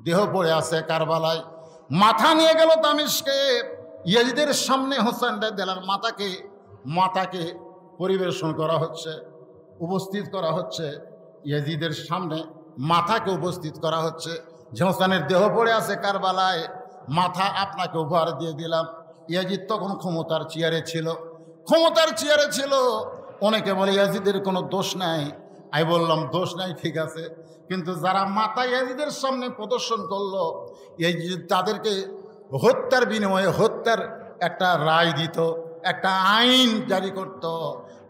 দেহ পড়ে আছে কারবালায়। মাথা নিয়ে গেল দামেস্কে। ইয়াজিদের সামনে হোসেন রাদিয়াল্লাহু মাথাকে পরিবেশন করা হচ্ছে, উপস্থিত করা হচ্ছে। ইয়াজিদের সামনে মাথাকে উপস্থিত করা হচ্ছে যে হোসেনের দেহ পড়ে আছে কারবালায়, মাথা আপনাকে উপহার দিয়ে দিলাম। ইয়াজিদ তখন ক্ষমতার চেয়ারে ছিল। অনেকে বলে ইয়াজিদের কোনো দোষ নাই। আমি বললাম দোষ নাই, ঠিক আছে, কিন্তু যারা মাথা ইয়াজিদের সামনে প্রদর্শন করলো, ইয়াজিদ তাদেরকে হত্যার বিনিময়ে হত্যার একটা রায় দিত, একটা আইন জারি করত,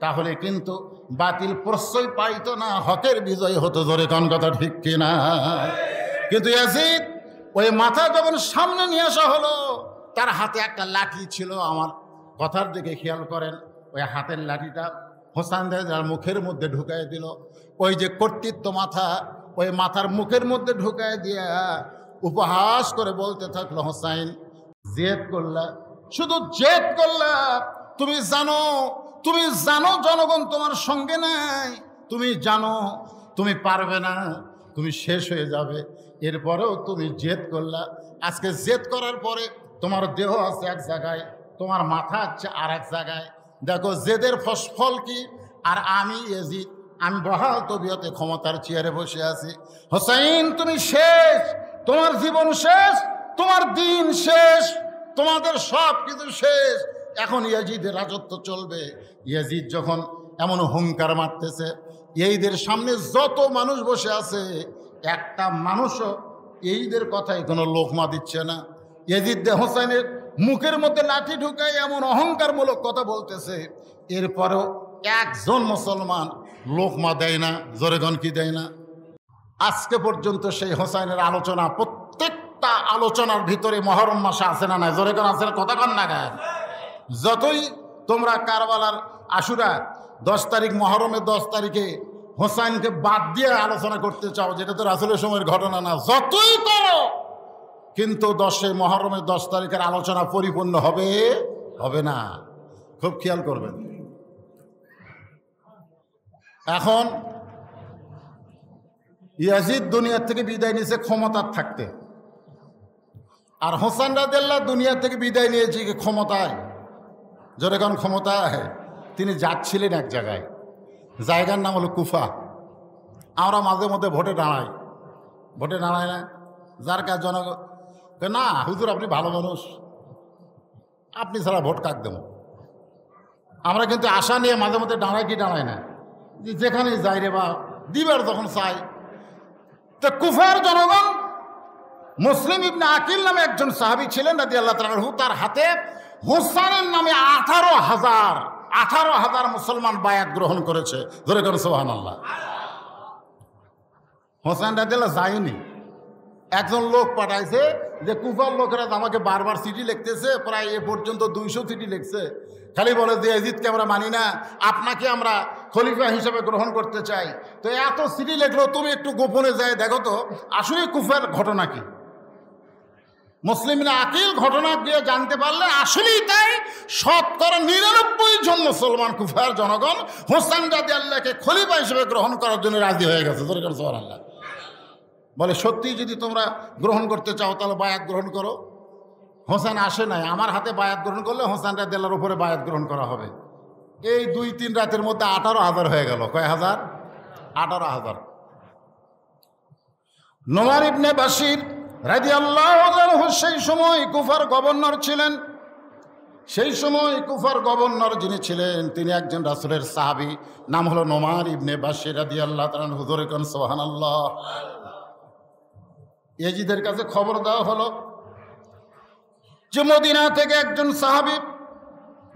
তাহলে কিন্তু বাতিল প্রশ্রয় পাইতো না, হকের বিজয় হতো। জোরে কোন কথা ঠিক কিনা? কিন্তু ইয়াজিদ ওই মাথা যখন সামনে নিয়ে আসা হলো, তার হাতে একটা লাঠি ছিল। আমার কথার দিকে খেয়াল করেন, ওই হাতের লাঠিটা হোসেন রাদিয়াল্লাহু মুখের মধ্যে ঢুকাই দিল। ওই যে কর্তৃত্ব মাথা, ওই মাথার মুখের মধ্যে ঢুকাই দিয়া উপহাস করে বলতে থাকলো, হোসাইন জেদ করলা, শুধু জেদ করলা। তুমি জানো জনগণ তোমার সঙ্গে নাই, তুমি জানো তুমি পারবে না, তুমি শেষ হয়ে যাবে, এরপরেও তুমি জেদ করলা। আজকে জেদ করার পরে তোমার দেহ আছে এক জায়গায়, তোমার মাথা আছে আর এক জায়গায়। দেখো জেদের ফল কি। আর আমি ইয়াজিদ, আমি বহাল তবিয়তে ক্ষমতার চেয়ারে বসে আছি। হোসাইন তুমি শেষ, তোমার জীবন শেষ, তোমার দিন শেষ, তোমাদের সব কিছু শেষ। এখন ইয়াজিদের রাজত্ব চলবে। ইয়াজিদ যখন এমন হুঙ্কার মারতেছে, এইদের সামনে যত মানুষ বসে আছে, একটা মানুষও এইদের কথায় কোনো লোকমা দিচ্ছে না। ইয়াজিদ হোসেনের মুখের মধ্যে লাঠি ঢুকায় এমন অহংকারমূলক কথা বলতেছে, এরপরেও একজন মুসলমান লোকমা দেয় না। জোরেগণ কি দেয় না? আজকে পর্যন্ত সেই হোসাইনের আলোচনা, প্রত্যেকটা আলোচনার ভিতরে মহরম মাসে আছে না নাই? জোরেগণ আছে না? কথা কন না গায়। যতই তোমরা কারবালার আশুরা 10 তারিখ, মহরমের 10 তারিখে হোসাইনকে বাদ দিয়ে আলোচনা করতে চাও, যেটা তো রাসূলের সময়ের ঘটনা না, যতই করো, কিন্তু মহরমের 10 তারিখের আলোচনা পরিপূর্ণ হবে না। খুব খেয়াল করবেন। এখন ইয়াজিদ দুনিয়ার থেকে বিদায় নিয়েছে ক্ষমতার থাকতে, আর হোসেন রাদিয়াল্লাহু দুনিয়া থেকে বিদায় নিয়েছে ক্ষমতায়। জোরে কোন ক্ষমতায়? তিনি যাচ্ছিলেন এক জায়গার নাম হলো কুফা। আমরা মাঝে মধ্যে ভোটে দাঁড়াই না, যার কাজ জনগণ না, হুজুর আপনি ভালো মানুষ, আপনি ছাড়া ভোট কাক দেব। আমরা কিন্তু আশা নিয়ে মাঝে মধ্যে দাঁড়াই না, যেখানে যাই রে বা দিবার যখন চাই। তো কুফার জনগণ, মুসলিম ইবনে আকিল নামে একজন সাহাবী ছিলেন রাদিয়াল্লাহু তাআলা আনহু, তার হাতে হোসেনের নামে 18,000 মুসলমান বায়াত গ্রহণ করেছে। ধরে করেন সুবহানাল্লাহ। হোসেন রাদিয়াল্লাহু যায়নি, একজন লোক পাঠাইছে যে কুফার লোকেরা আমাকে বারবার চিঠি লিখতেছে, প্রায় এ পর্যন্ত 200 চিঠি লিখছে, খালি বলে যে ইয়াজিদকে আমরা মানি না, আপনাকে আমরা খলিফা হিসেবে গ্রহণ করতে চাই। তো এত চিঠি লিখলো, তুমি একটু গোপনে যায় দেখো তো আসলে কুফার ঘটনা কি। মুসলিম ইবনে আকিল ঘটনা দিয়ে জানতে পারলেন আসলেই তাই, 99% জন মুসলমান কুফার জনগণ হোসেন রাদিয়াল্লাহুকে খলিফা হিসেবে গ্রহণ করার জন্য রাজি হয়ে গেছে। সুবহানাল্লাহ। বলে সত্যি যদি তোমরা গ্রহণ করতে চাও তাহলে বায়াত গ্রহণ করো। হোসেন আসে নাই, আমার হাতে বায়াত গ্রহণ করলে হোসেন রাদিয়াল্লাহুর উপরে বায়াত গ্রহণ করা হবে। এই 2-3 রাতের মধ্যে 18,000 হয়ে গেল। কয় হাজার? 18,000। নোমান ইবনে বাশির রাদিয়াল্লাহু আনহু সেই সময় কুফার গভর্নর ছিলেন। সেই সময় কুফার গভর্নর যিনি ছিলেন তিনি একজন রাসূলের সাহাবী, নাম হলো নোমান ইবনে বাশির রাদিয়াল্লাহু তাআলা আনহু। হুজুরে কোন সুবহানাল্লাহ। ইয়াজিদের কাছে খবর দেওয়া হলো যে মদিনা থেকে একজন সাহাবী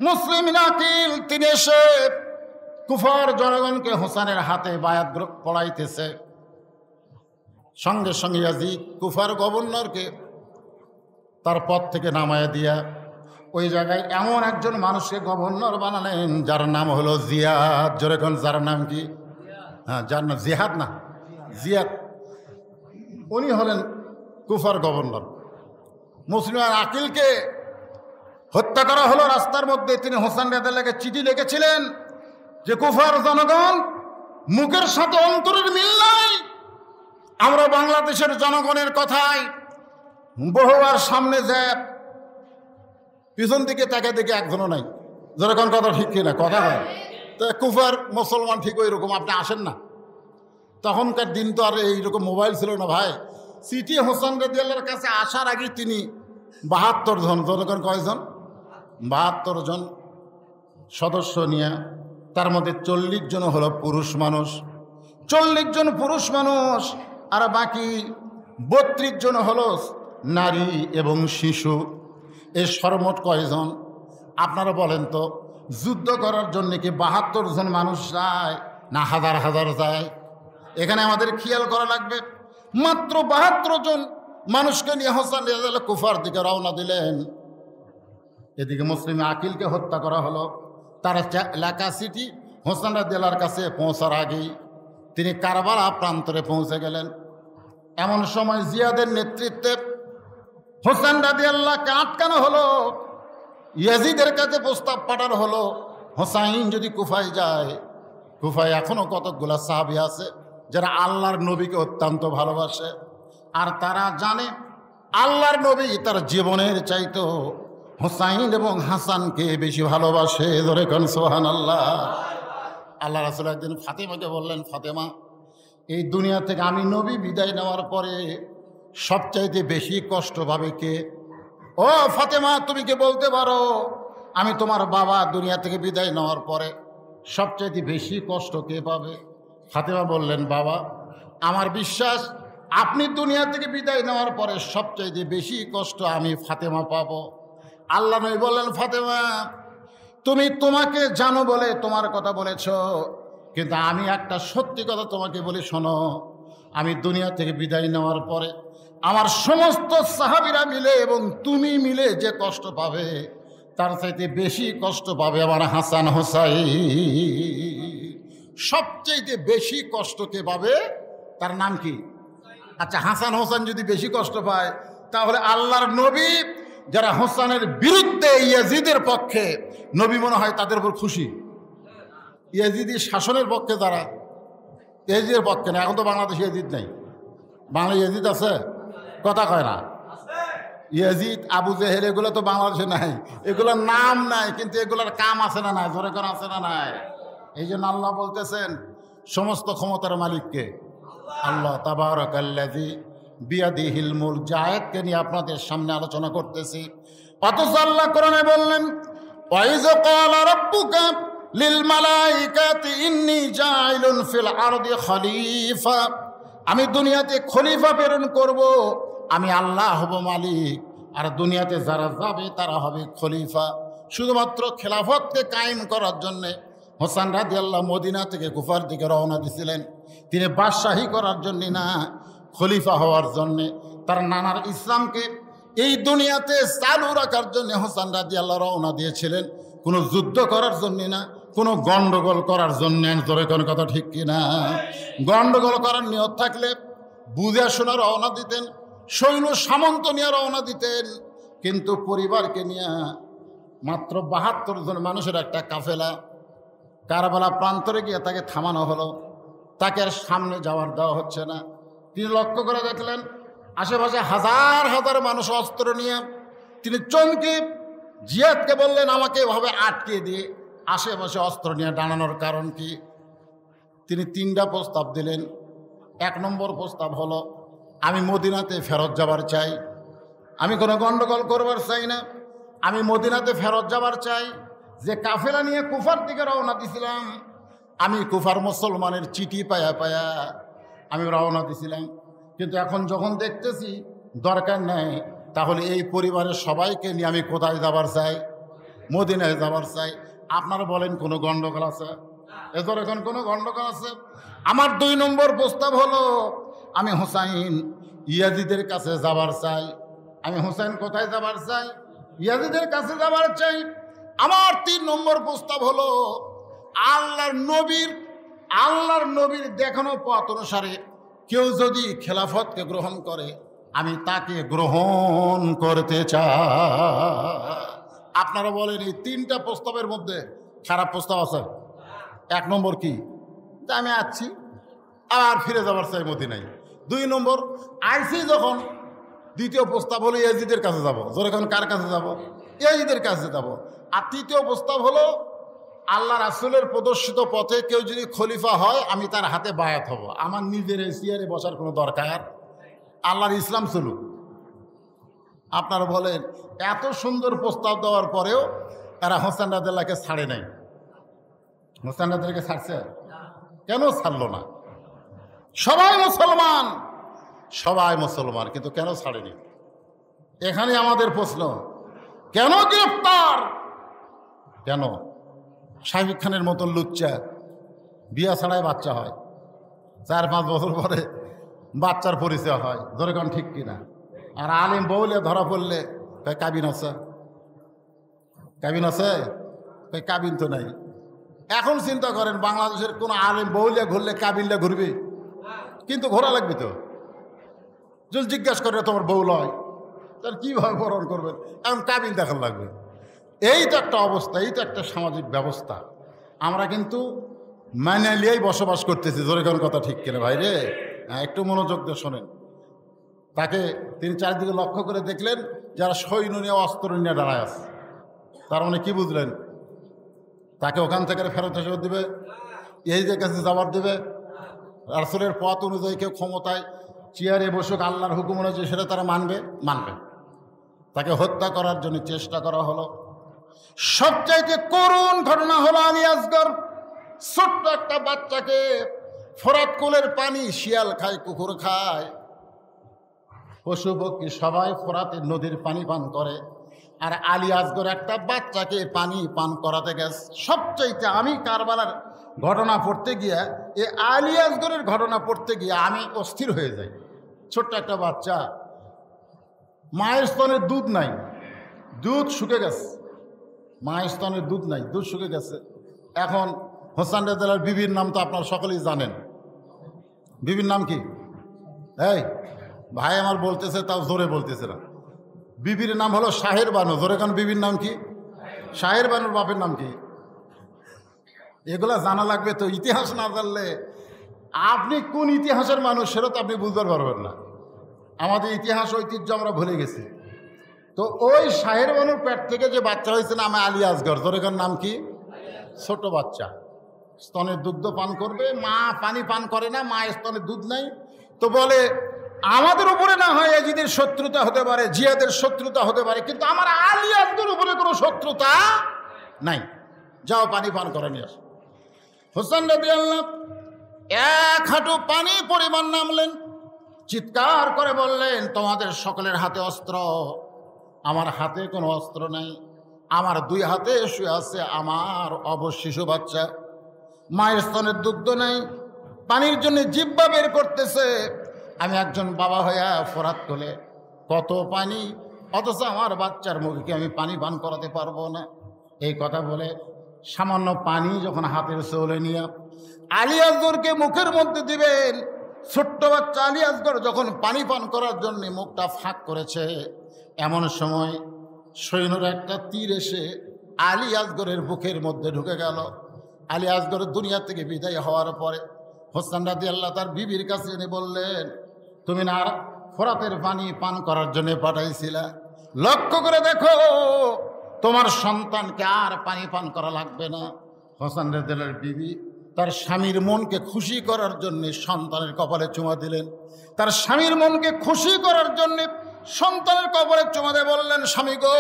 মুসলিম ইবনে আকিল তিনি এসে কুফার জনগণকে হোসেনের হাতে বায়াত পড়াইতেছে। সঙ্গে সঙ্গে ইয়াজিদ কুফার গভর্নরকে তার পদ থেকে নামায় দিয়া ওই জায়গায় এমন একজন মানুষকে গভর্নর বানালেন যার নাম হলো জিয়াদ। জোরে কোন, যার নাম কি? হ্যাঁ, যার নাম জিহাদ না, জিয়াদ। উনি হলেন কুফার গভর্নর। মুসলিম আকিলকে হত্যা করা হলো রাস্তার মধ্যে। তিনি হোসেন রাদিয়াল্লাহুকে চিঠি লিখেছিলেন যে কুফার জনগণ, মুখের সাথে অন্তরের মিল নাই, আমরা বাংলাদেশের জনগণের কথায় বহুবার সামনে যায়, পিছন দিকে তাকে দেখে একজনও নাই। যেরকম কথা ঠিক কিনা কথা হয়। তো কুফার মুসলমান ঠিক ওই রকম আপনি আসেন না। তখনকার দিন তো আর এইরকম মোবাইল ছিল না ভাই। সিটি হোসেন রাদিয়াল্লাহর কাছে আসার আগে তিনি 72 জন, যখন কয়জন 72 জন সদস্য নিয়ে, তার মধ্যে 40 জন হলো পুরুষ মানুষ, 40 জন পুরুষ মানুষ, আর বাকি 32 জন হলো নারী এবং শিশু। এই সর্বমোট কয়জন আপনারা বলেন তো? যুদ্ধ করার জন্য কি 72 জন মানুষ যায় না হাজার হাজার যায়? এখানে আমাদের খেয়াল করা লাগবে। মাত্র 72 জন মানুষকে নিয়ে হোসেন রাদিয়াল্লাহু কুফার দিকে রওনা দিলেন। এদিকে মুসলিম আকিলকে হত্যা করা হলো। তার এলাকা সিটি হোসেন রাদিয়াল্লাহর কাছে পৌঁছার আগেই তিনি কারবালা প্রান্তরে পৌঁছে গেলেন। এমন সময় জিয়াদের নেতৃত্বে হোসেন রাদিয়াল্লাহকে আটকানো হলো। ইয়াজিদের কাছে প্রস্তাব পাঠানো হলো, হোসাইন যদি কুফায় যায়, কুফায় এখনও কতকগুলা সাহাবী আছে যারা আল্লাহর নবীকে অত্যন্ত ভালোবাসে, আর তারা জানে আল্লাহর নবী তার জীবনের চাইতো হোসাইন এবং হাসানকে বেশি ভালোবাসে। ধরে কোন সুবহানাল্লাহ। আল্লাহ রাসূল একদিন ফাতেমাকে বললেন, ফাতেমা, এই দুনিয়া থেকে আমি নবী বিদায় নেওয়ার পরে সবচাইতে বেশি কষ্ট পাবে কে? ও ফাতেমা, তুমি কি বলতে পারো আমি তোমার বাবা দুনিয়া থেকে বিদায় নেওয়ার পরে সবচাইতে বেশি কষ্ট কে পাবে? ফাতেমা বললেন, বাবা, আমার বিশ্বাস আপনি দুনিয়া থেকে বিদায় নেওয়ার পরে সবচাইতে বেশি কষ্ট আমি ফাতেমা পাবো। আল্লাহ নবী বললেন, ফাতেমা, তুমি তোমাকে জানো বলে তোমার কথা বলেছ, কিন্তু আমি একটা সত্যি কথা তোমাকে বলি, শোনো, আমি দুনিয়া থেকে বিদায় নেওয়ার পরে আমার সমস্ত সাহাবীরা মিলে এবং তুমি মিলে যে কষ্ট পাবে তার চাইতে বেশি কষ্ট পাবে আমার হাসান হোসাইন। সবচেয়ে বেশি কষ্ট কে পাবে? তার নাম কি? আচ্ছা, হাসান হোসেন যদি বেশি কষ্ট পায়, তাহলে আল্লাহর নবী যারা হোসেনের বিরুদ্ধে ইয়াজিদের পক্ষে, নবী মনে হয় তাদের উপর খুশি। ইয়াজিদি শাসনের পক্ষে যারা, ইয়াজিদের পক্ষে না। এখন তো বাংলাদেশে ইয়াজিদ নেই। বাংলা ইয়াজিদ আছে? কথা কয় না। ইয়াজিদ, আবু জেহেল এগুলো তো বাংলাদেশে নাই, এগুলোর নাম নাই, কিন্তু এগুলোর কাম আছে না নাই? জোরে করে আছে না নাই? এই জন্য আল্লাহ বলতেছেন সমস্ত ক্ষমতার মালিককে, আল্লাহ তাবারাকাল্লাযী বিয়াদিহিল মুলক। যে আয়াতকে নিয়ে আপনাদের সামনে আলোচনা করতেছি, অথচ আল্লাহ কোরআনে বললেন, ওয়াইয ক্বালা রাব্বুকা লিল মালাইকাতি ইন্নী জাইলুন ফিল আরদি খলিফা। আমি দুনিয়াতে খলিফা প্রেরণ করব, আমি আল্লাহ হব মালিক, আর দুনিয়াতে যারা যাবে তারা হবে খলিফা। শুধুমাত্র খেলাফতকে কায়েম করার জন্যে হোসেন রাদিয়াল্লাহু মদিনা থেকে কুফার দিকে রওনা দিয়েছিলেন। তিনি বাদশাহী করার জন্য না, খলিফা হওয়ার জন্যে, তার নানার ইসলামকে এই দুনিয়াতে চালু রাখার জন্য হোসেন রাদিয়াল্লাহু রওনা দিয়েছিলেন। কোনো যুদ্ধ করার জন্যে না, কোনো গণ্ডগোল করার জন্য। ধরে কোনো কথা ঠিক কিনা? গণ্ডগোল করার নিয়ত থাকলে বুঝে শোনা রওনা দিতেন, সৈন্য সামন্ত নিয়ে রওনা দিতেন। কিন্তু পরিবারকে নিয়ে মাত্র 72 জন মানুষের একটা কাফেলা কারবালা প্রান্তরে গিয়ে তাকে থামানো হলো। তাকে আর সামনে যাওয়ার দেওয়া হচ্ছে না। তিনি লক্ষ্য করে দেখলেন আশেপাশে হাজার হাজার মানুষ অস্ত্র নিয়ে। তিনি চমকে জিয়াদকে বললেন, আমাকে এভাবে আটকে দিয়ে আশেপাশে অস্ত্র নিয়ে দাঁড়ানোর কারণ কি? তিনি 3টা প্রস্তাব দিলেন। 1 নম্বর প্রস্তাব হলো, আমি মদিনাতে ফেরত যাবার চাই, আমি কোনো গণ্ডগোল করবার চাই না, আমি মদিনাতে ফেরত যাবার চাই। যে কাফেলা নিয়ে কুফার দিকে রওনা দিছিলাম, আমি কুফার মুসলমানের চিঠি পায়া পায়া আমি রওনা দিছিলাম, কিন্তু এখন যখন দেখতেছি দরকার নেই, তাহলে এই পরিবারের সবাইকে নিয়ে আমি কোথায় যাবার চাই? মদিনায় যাবার চাই। আপনারা বলেন কোনো গণ্ডগোল আছে? এদের এখন কোনো গণ্ডগোল আছে? আমার 2 নম্বর প্রস্তাব হলো, আমি হোসাইন ইয়াজিদের কাছে যাবার চাই। আমি হোসেন কোথায় যাবার চাই? ইয়াজিদের কাছে যাবার চাই। আমার 3 নম্বর প্রস্তাব হলো, আল্লাহর নবীর দেখানো পথ অনুসারে কেউ যদি খেলাফতকে গ্রহণ করে, আমি তাকে গ্রহণ করতে চাই। আপনারা বলেন এই 3টা প্রস্তাবের মধ্যে খারাপ প্রস্তাব আছে? 1 নম্বর কি? আমি আছি আর ফিরে যাবার চাই মদিনায়। 2 নম্বর আইসি যখন দ্বিতীয় প্রস্তাব হলো ইয়াজিদের কাছে যাব। জোরে এখন কার কাছে যাব? ইয়াজিদের কাছে যাব। আর তৃতীয় প্রস্তাব হলো আল্লাহ রাসূলের প্রদর্শিত পথে কেউ যদি খলিফা হয় আমি তার হাতে বায়াত হব। আমার নিজের চেয়ারে বসার কোনো দরকার, আল্লাহর ইসলাম চলুক। আপনারা বলেন এত সুন্দর প্রস্তাব দেওয়ার পরেও তারা হোসেন রাদিয়াল্লাহকে ছাড়ে নাই। হোসেন রাদিয়াল্লাহকে ছাড়ছে? কেন ছাড়লো না? সবাই মুসলমান, সবাই মুসলমান, কিন্তু কেন ছাড়েনি? এখানে আমাদের প্রশ্ন, কেন গ্রেফতার? কেন? শাহিদ খানের মতন লুচ্চা বিয়া ছাড়াই বাচ্চা হয়, 4-5 বছর পরে বাচ্চার পরিচয় হয়, ধরে কোন ঠিক কিনা? আর আলিম বউলে ধরা পড়লে কাবিন আছে, কাবিন আছে, কাবিন তো নাই। এখন চিন্তা করেন বাংলাদেশের কোন আলিম বউলে ঘুরলে কাবিনটা ঘুরবে? কিন্তু ঘোরা লাগবে তো। যদি জিজ্ঞাসা করে তোমার বউ লয়, তার কীভাবে বরণ করবেন? এখন কাবিন দেখার লাগবে। এই তো একটা অবস্থা, এই তো একটা সামাজিক ব্যবস্থা। আমরা কিন্তু মানে নিয়েই বসবাস করতেছি। জোরে কোন কথা ঠিক কিনা ভাই রে? হ্যাঁ, একটু মনোযোগ দিয়ে শোনেন। তাকে তিনি চারিদিকে লক্ষ্য করে দেখলেন যারা সৈন্য নিয়ে অস্ত্র নিয়ে দাঁড়ায় আছে। তার মানে কি বুঝলেন? তাকে ওখান থেকে ফেরত এসে দেবে, এই যে কাছে জবাব দেবে। রাসূলের পথ অনুযায়ী কেউ ক্ষমতায় চেয়ারে বসুক, আল্লাহর হুকুম অনুযায়ী সেটা তারা মানবে। তাকে হত্যা করার জন্য চেষ্টা করা হলো। সবচাইতে করুণ ঘটনা হলো আলী আসগর, ছোট্ট একটা বাচ্চাকে, ফোরাত কোলের পানি শিয়াল খায়, কুকুর খায়, পশু পক্ষী সবাই ফোরাতের নদীর পানি পান করে, আর আলী আসগর একটা বাচ্চাকে পানি পান করাতে গেছে। সবচাইতে আমি কারবালার ঘটনা পড়তে গিয়া, এ আলী আসগরের ঘটনা পড়তে গিয়ে আমি অস্থির হয়ে যাই। ছোট্ট একটা বাচ্চা, মায়ের স্তনের দুধ নাই, দুধ শুকে গেছে, মায়ের স্তনের দুধ নাই, দুধ শুকে গেছে। এখন হোসেন রাদিয়াল্লাহর বিবির নাম তো আপনারা সকলেই জানেন। বিবির নাম কি? এই ভাই আমার বলতেছে, তাও জোরে বলতেছে না। বিবির নাম হলো শাহের বানু। জোরে কারণ বিবির নাম কি? শাহের বানুর বাপের নাম কি? এগুলা জানা লাগবে তো। ইতিহাস না জানলে আপনি কোন ইতিহাসের মানুষ সেটা তো আপনি বুঝতে পারবেন না। আমাদের ইতিহাস ঐতিহ্য আমরা ভুলে গেছি। তো ওই শাহের বানুর পেট থেকে যে বাচ্চা হয়েছে নাম আলী আসগর। জোরে কারণ নাম কি? ছোট বাচ্চা, স্তনের দুগ্ধ পান করবে, মা পানি পান করে না, মায়ের স্তনের দুধ নাই। তো বলে আমাদের উপরে না হয় ইয়াজিদের শত্রুতা হতে পারে, জিয়াদের শত্রুতা হতে পারে, কিন্তু আমার আলী আসগর উপরে কোনো শত্রুতা নাই, যাও পানি পান করে নিয়ে আসো। হোসেন রাদিয়াল্লাহু এক হাঁটু পানি পরিমাণ নামলেন, চিৎকার করে বললেন তোমাদের সকলের হাতে অস্ত্র, আমার হাতে কোনো অস্ত্র নাই। আমার 2 হাতে শুয়ে আছে আমার অবশিশু বাচ্চা, মায়ের স্তনের দুগ্ধ নাই, পানির জন্য জিহ্বা বের করতেছে। আমি একজন বাবা হইয়া ফোরাত কোলে কত পানি, অথচ আমার বাচ্চার মুখে আমি পানি পান করাতে পারবো না। এই কথা বলে সামান্য পানি যখন হাতের চলে নিয়ে আলী আসগরকে মুখের মধ্যে দিবেন, ছোট্ট বাচ্চা আলী আসগর যখন পানি পান করার জন্য মুখটা ফাঁক করেছে, এমন সময় সৈন্যর একটা তীর এসে আলী আসগরের বুকের মধ্যে ঢুকে গেল। আলী আসগর দুনিয়া থেকে বিদায় হওয়ার পরে হোসেন রাদিয়াল্লাহু তার বিবির কাছে এনে বললেন তুমি না ফোরাতের পানি পান করার জন্য পাঠাইছিলা, লক্ষ্য করে দেখো তোমার সন্তানকে আর পানি পান করা লাগবে না। হোসেন রাদিয়াল্লাহর বিবি তার স্বামীর মনকে খুশি করার জন্য সন্তানের কপালে চুমা দিলেন। তার স্বামীর মনকে খুশি করার জন্য সন্তানের কপালে চুমা দিয়ে বললেন স্বামী গো,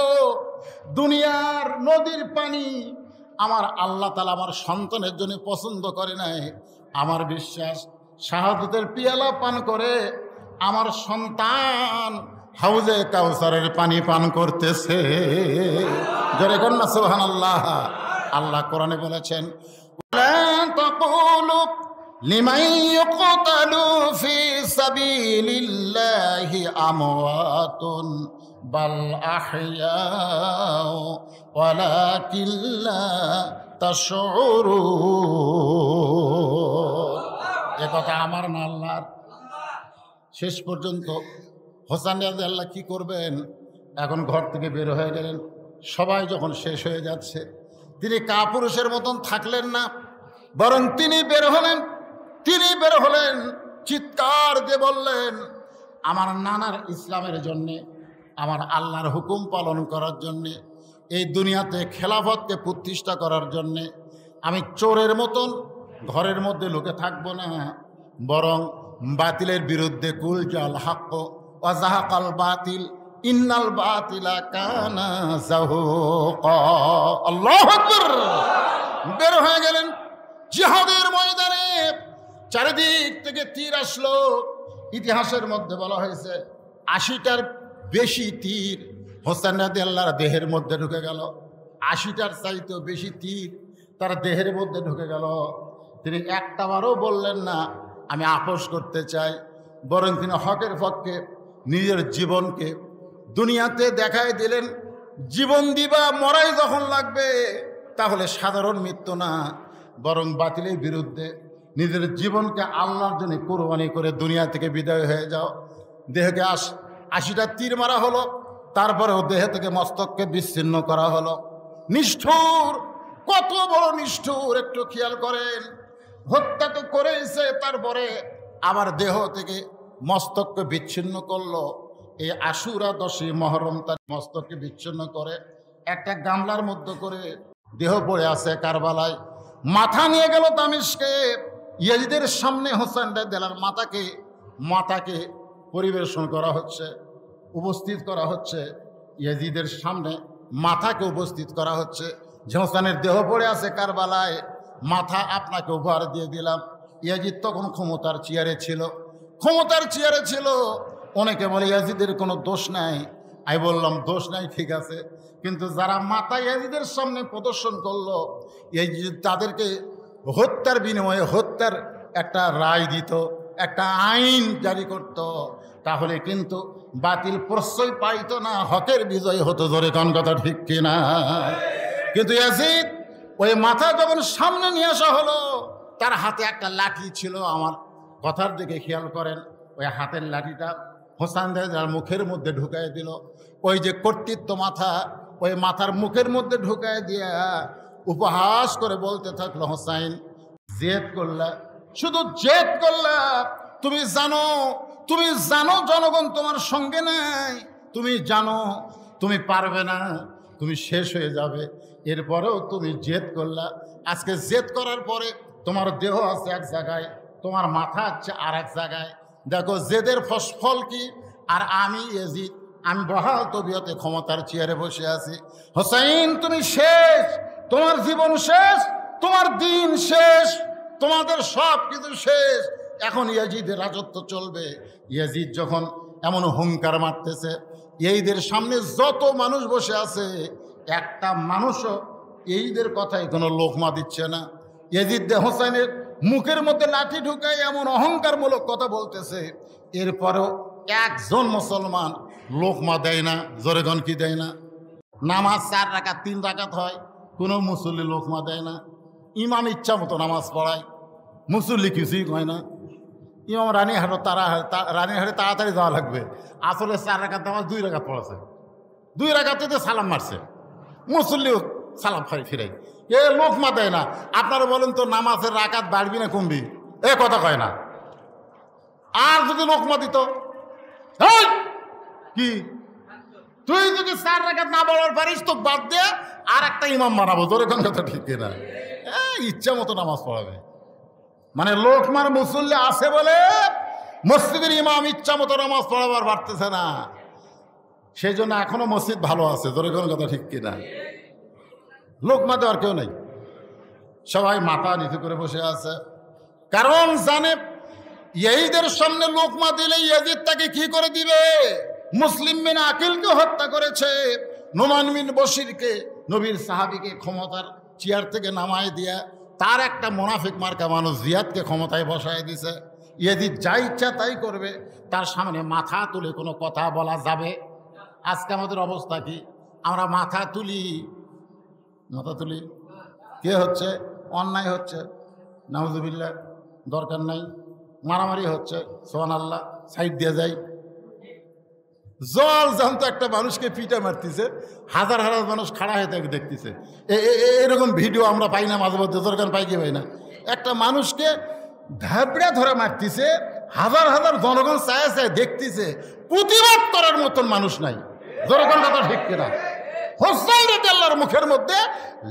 দুনিয়ার নদীর পানি আমার আল্লাহ তাআলা আমার সন্তানের জন্য পছন্দ করে নাই। আমার বিশ্বাস শাহাদাতের পিয়ালা পান করে আমার সন্তান হাউজে কাউসারের পানি পান করতেছে। জোরে কন্যা সুবহানাল্লাহ। আল্লাহ কোরআনে বলেছেন লা তাকুলু লিমান ইউকতালু ফি সাবিলিল্লাহি আমওয়াতুন বাল আহইয়াউ ওয়ালাকিন লা তাশউরুন। এ কথা আমার না আল্লাহর। শেষ পর্যন্ত হোসেন রাদিয়াল্লাহু কি করবেন? এখন ঘর থেকে বের হয়ে গেলেন। সবাই যখন শেষ হয়ে যাচ্ছে, তিনি কাপুরুষের মতন থাকলেন না, বরং তিনি বের হলেন চিৎকার দিয়ে বললেন, আমার নানার ইসলামের জন্যে, আমার আল্লাহর হুকুম পালন করার জন্যে, এই দুনিয়াতে খেলাফতকে প্রতিষ্ঠা করার জন্যে আমি চোরের মতন ঘরের মধ্যে লুকে থাকবো না, বরং বাতিলের বিরুদ্ধে কুল জাল হাক্ক ওয়া যাহাকাল বাতিল ইন্নাল বাতিলা কানা যাহুকা। আল্লাহু আকবার। বের হয়ে গেলেন জিহাদের ময়দানে। চারিদিক থেকে তীর আসলো। ইতিহাসের মধ্যে বলা হয়েছে ৮০টার বেশি তীর হোসেন রাদিয়াল্লাহর দেহের মধ্যে ঢুকে গেল। ৮০টার চাইতেও বেশি তীর তার দেহের মধ্যে ঢুকে গেল। তিনি একটাবারও বললেন না আমি আপোস করতে চাই, বরং তিনি হকের পক্ষে নিজের জীবনকে দুনিয়াতে দেখায় দিলেন। জীবন দিবা মরাই যখন লাগবে তাহলে সাধারণ মৃত্যু না, বরং বাতিলের বিরুদ্ধে নিজের জীবনকে আল্লাহর জন্য কোরবানি করে দুনিয়া থেকে বিদায় হয়ে যাও। দেহকে ৮০টা তীর মারা হলো, তারপরেও দেহ থেকে মস্তককে বিচ্ছিন্ন করা হলো। নিষ্ঠুর, কত বড় নিষ্ঠুর একটু খেয়াল করেন। হত্যা তো করেছে, তারপরে আবার দেহ থেকে মস্তককে বিচ্ছিন্ন করলো। এই আশুরা 10ই মহরম তার মস্তককে বিচ্ছিন্ন করে একটা গামলার মধ্যে করে দেহ পড়ে আছে কারবালায়। মাথা নিয়ে গেল দামেস্কে। ইয়াজিদের সামনে হোসেন রাদিয়াল্লাহর মাথাকে পরিবেশন করা হচ্ছে, উপস্থিত করা হচ্ছে। ইয়াজিদের সামনে মাথাকে উপস্থিত করা হচ্ছে যে হোসেনের দেহ পড়ে আছে কারবালায়, মাথা আপনাকে উপহার দিয়ে দিলাম। ইয়াজিদ তখন ক্ষমতার চেয়ারে ছিল। অনেকে বলে ইয়াজিদের কোনো দোষ নাই। আমি বললাম দোষ নাই ঠিক আছে, কিন্তু যারা মাথা ইয়াজিদের সামনে প্রদর্শন করলো, ইয়াজিদ তাদেরকে হত্যার বিনিময়ে হত্যার একটা রায় দিত, একটা আইন জারি করত, তাহলে কিন্তু বাতিল প্রশ্রয় পাইতো না, হকের বিজয় হতো। জোরে কোন কথা ঠিক কিনা? কিন্তু ইয়াজিদ ওই মাথা যখন সামনে নিয়ে আসা হলো, তার হাতে একটা লাঠি ছিল। আমার কথার দিকে খেয়াল করেন। ওই হাতের লাঠিটা হোসেন রাদিয়াল্লাহর মুখের মধ্যে ঢুকায় দিল। ওই যে কর্তৃত্ব মাথা, ওই মাথার মুখের মধ্যে ঢুকায় দিয়া উপহাস করে বলতে থাকলো, হোসাইন জেদ করলা, শুধু জেদ করলা। তুমি জানো জনগণ তোমার সঙ্গে নাই, তুমি জানো তুমি পারবে না, তুমি শেষ হয়ে যাবে। এরপরেও তুমি জেদ করলা। আজকে জেদ করার পরে তোমার দেহ আছে এক জায়গায়, তোমার মাথা আছে আর এক জায়গায়। দেখো জেদের ফল কি। আর আমি ইয়াজিদ, আমি বহাল তবিয়তে ক্ষমতার চেয়ারে বসে আছি। হোসাইন তুমি শেষ, তোমার জীবন শেষ, তোমার দিন শেষ, তোমাদের সব কিছু শেষ। এখন ইয়াজিদের রাজত্ব চলবে। ইয়াজিদ যখন এমন হুঙ্কার মারতেছে, এইদের সামনে যত মানুষ বসে আছে, একটা মানুষও এইদের কথায় কোনো লোকমা দিচ্ছে না। ইয়াজিদ হোসাইনের মুখের মধ্যে লাঠি ঢুকায় এমন অহংকারমূলক কথা বলতেছে, এরপরেও একজন মুসলমান লোকমা দেয় না। জোরে গণ কি দেয় না? নামাজ 4 রাকাত 3 রাকাত হয়, কোনো মুসল্লি লোকমা দেয় না। ইমাম ইচ্ছা মতো নামাজ পড়ায়, মুসল্লি কিছুই কয় না। ইমাম রানীহাটে তাড়াতাড়ি যাওয়া লাগবে, আসলে 4 রাকাত নামাজ 2 রাকাত পড়াছে, 2 রাকাতে সালাম মারছে, মুসল্লিও সালাম ফিরাই, এ লোকমা দেয় না। আপনারা বলেন তো নামাজের রাকাত বাড়বি না কমবি? এ কথা কয় না। আর যদি লোকমা দিত, কি তুই যদি 4 রাকাত না পড়ার পারিস তো বাদ দে, আর একটা ইমাম বানাবো। তোর এখন কথা ঠিক না, ইচ্ছা মতো নামাজ পড়াবে। মানে লোকমার মুসল্লি আছে বলে মসজিদের ইমাম ইচ্ছা মতো নামাজ পড়াবার পারতেছে না, সেই জন্য এখনো মসজিদ ভালো আছে। তোর এখন কথা ঠিক কিনা? লোকমা দেওয়ার কেউ নেই, সবাই মাথা নিচু করে বসে আছে। কারণ জানে ইয়াজিদের সামনে লোকমা দিলে ইয়াজিদ তাকে কি করে দিবে। মুসলিম বিন আকিলকে হত্যা করেছে, নোমান বিন বশিরকে, নবীর সাহাবীকে ক্ষমতার চেয়ার থেকে নামায় দিয়া তার একটা মুনাফিক মার্কা মানুষ জিয়াদকে ক্ষমতায় বসায় দিছে। ইয়াজিদ যা ইচ্ছা তাই করবে, তার সামনে মাথা তুলে কোনো কথা বলা যাবে? আজকে আমাদের অবস্থা কি? আমরা মাথা তুলি, কে হচ্ছে? অন্যায় হচ্ছে, নাউজুবিল্লাহ, দরকার নাই। মারামারি হচ্ছে, সুবহানাল্লাহ, সাইড দিয়ে যাই। জল জানতো একটা মানুষকে পিটা মারতেছে, হাজার হাজার মানুষ খাড়া হয়ে তাকে দেখতেছে। এরকম ভিডিও আমরা পাই না মাঝে মধ্যে? দরকার পাই কি পাই না? একটা মানুষকে ধাবড়া ধরে মারতেছে, হাজার হাজার জনগণ চায় চায় দেখতেছে, প্রতিবাদ করার মতন মানুষ নাই। জনগণ কথা ঠিক কিনা? হোসাইন রাদিয়াল্লাহর মুখের মধ্যে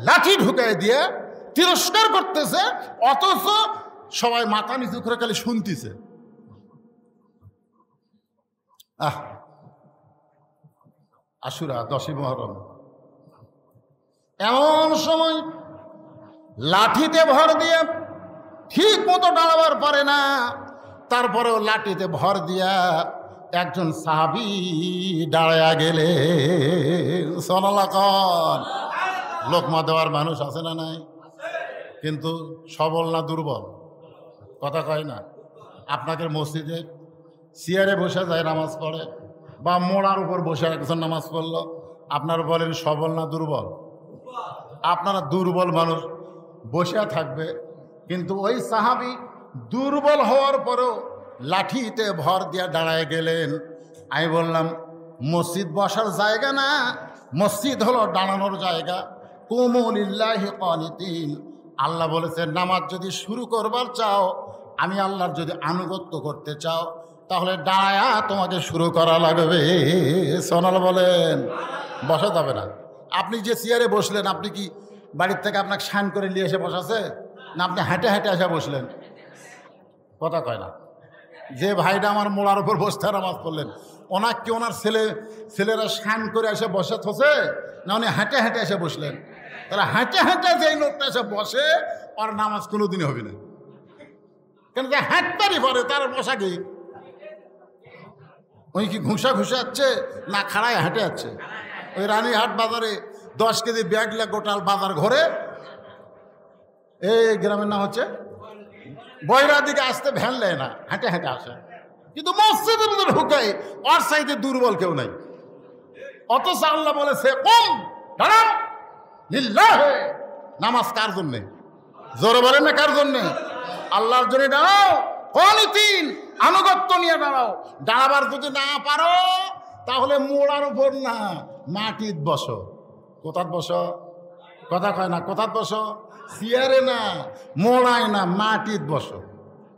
লাঠি ঢুকাই দিয়ে তিরস্কার করতেছে, অথচ সবাই মাথা নিচু করে খালি শুনতেছে। আশুরা 10ই মুহররম, এমন সময় লাঠিতে ভর দিয়ে ঠিক মতো দাঁড়াবার পারে না, তারপরেও লাঠিতে ভর দিয়া একজন সাহাবী দাঁড়ায়া গেলে। সনালাকন লোকমা দেওয়ার মানুষ আছে না নাই? কিন্তু সবল না দুর্বল? কথা কয় না? আপনাকে মসজিদে চেয়ারে বসে যায় নামাজ পড়ে, বা মোড়ার উপর বসে একজন নামাজ পড়লো, আপনারা বলেন সবল না দুর্বল? আপনারা দুর্বল মানুষ বসে থাকবে, কিন্তু ওই সাহাবী দুর্বল হওয়ার পরেও লাঠিতে ভর দিয়া দাঁড়ায় গেলেন। আমি বললাম মসজিদ বসার জায়গা না, মসজিদ হলো দাঁড়ানোর জায়গা। কুমু লিল্লাহি কানিতিন, আল্লাহ বলেছেন নামাজ যদি শুরু করবার চাও, আমি আল্লাহর যদি আনুগত্য করতে চাও, তাহলে দাঁড়ায়া তোমাকে শুরু করা লাগবে। সোনাল বলেন বসা যাবে না। আপনি যে চেয়ারে বসলেন, আপনি কি বাড়ির থেকে আপনাকে শান করে নিয়ে এসে বসাছে, না আপনি হেঁটে হেঁটে এসে বসলেন? কথা কয় না। যে ভাইটা আমার মোড়ার উপর বসতে নামাজ পড়লেন, ওনাকে কি ওনার ছেলেরা শান করে এসে বসে থসে, না উনি হেঁটে হেঁটে এসে বসলেন? তারা হেঁটে হেঁটে যেই লোকটা এসে বসে, ওর নামাজ কোনোদিনই হবে না। কেন? যে হাঁটতারই পরে তার বসা কি ওই কি ঘুষা যাচ্ছে, না খাড়ায় হেঁটে যাচ্ছে? ওই রানীহাট বাজারে 10 কেজি ব্যাগ লে গোটাল বাজার ঘরে, এই গ্রামের নাম হচ্ছে বয়রা দিকে আসতে ভ্যান নেয় না, হেঁটে হেঁটে আসে। কিন্তু মসজিদের মধ্যে ঢুকাই ওর সাইডে দুর্বল কেউ নাই। অথচ আল্লাহ বলেছে কম দাঁড়াও লিল্লাহি, নামাজ কার জন্যে? জোরে বলেন না কার জন্যে? আল্লাহর জন্য দাঁড়াও। কানিতিন, আনুগত্য নিয়ে দাঁড়াও। দাঁড়াবার যদি না পারো, তাহলে মোড়ার উপর না, মাটিত বসো। কোথাত বসো? কথা কয় না। কোথাত বসো? চেয়ারে না, মোড়ায় না, মাটিত বসো।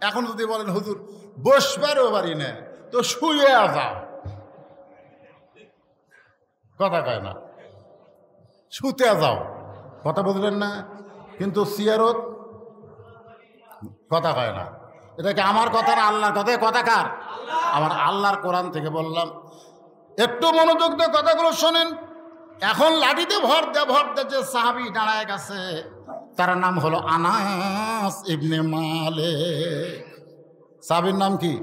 এখন যদি বলেন হুজুর বসবারও পারি না, তো শুয়ে যাও। কথা কয় না, শুতে যাও। কথা বুঝলেন না? কিন্তু চেয়ারত কথা কয় না। এটা কি আমার কথা না আল্লাহর কথা? কথা কার? আমার আল্লাহর কোরআন থেকে বললাম। একটু মনোযোগ দিয়ে কথাগুলো শোনেন। এখন লাঠিতে ভর দে যে সাহাবী দাঁড়ায় গেছে, তার নাম হলো আনাস ইবনে মালিক। সাহাবীর নাম কি?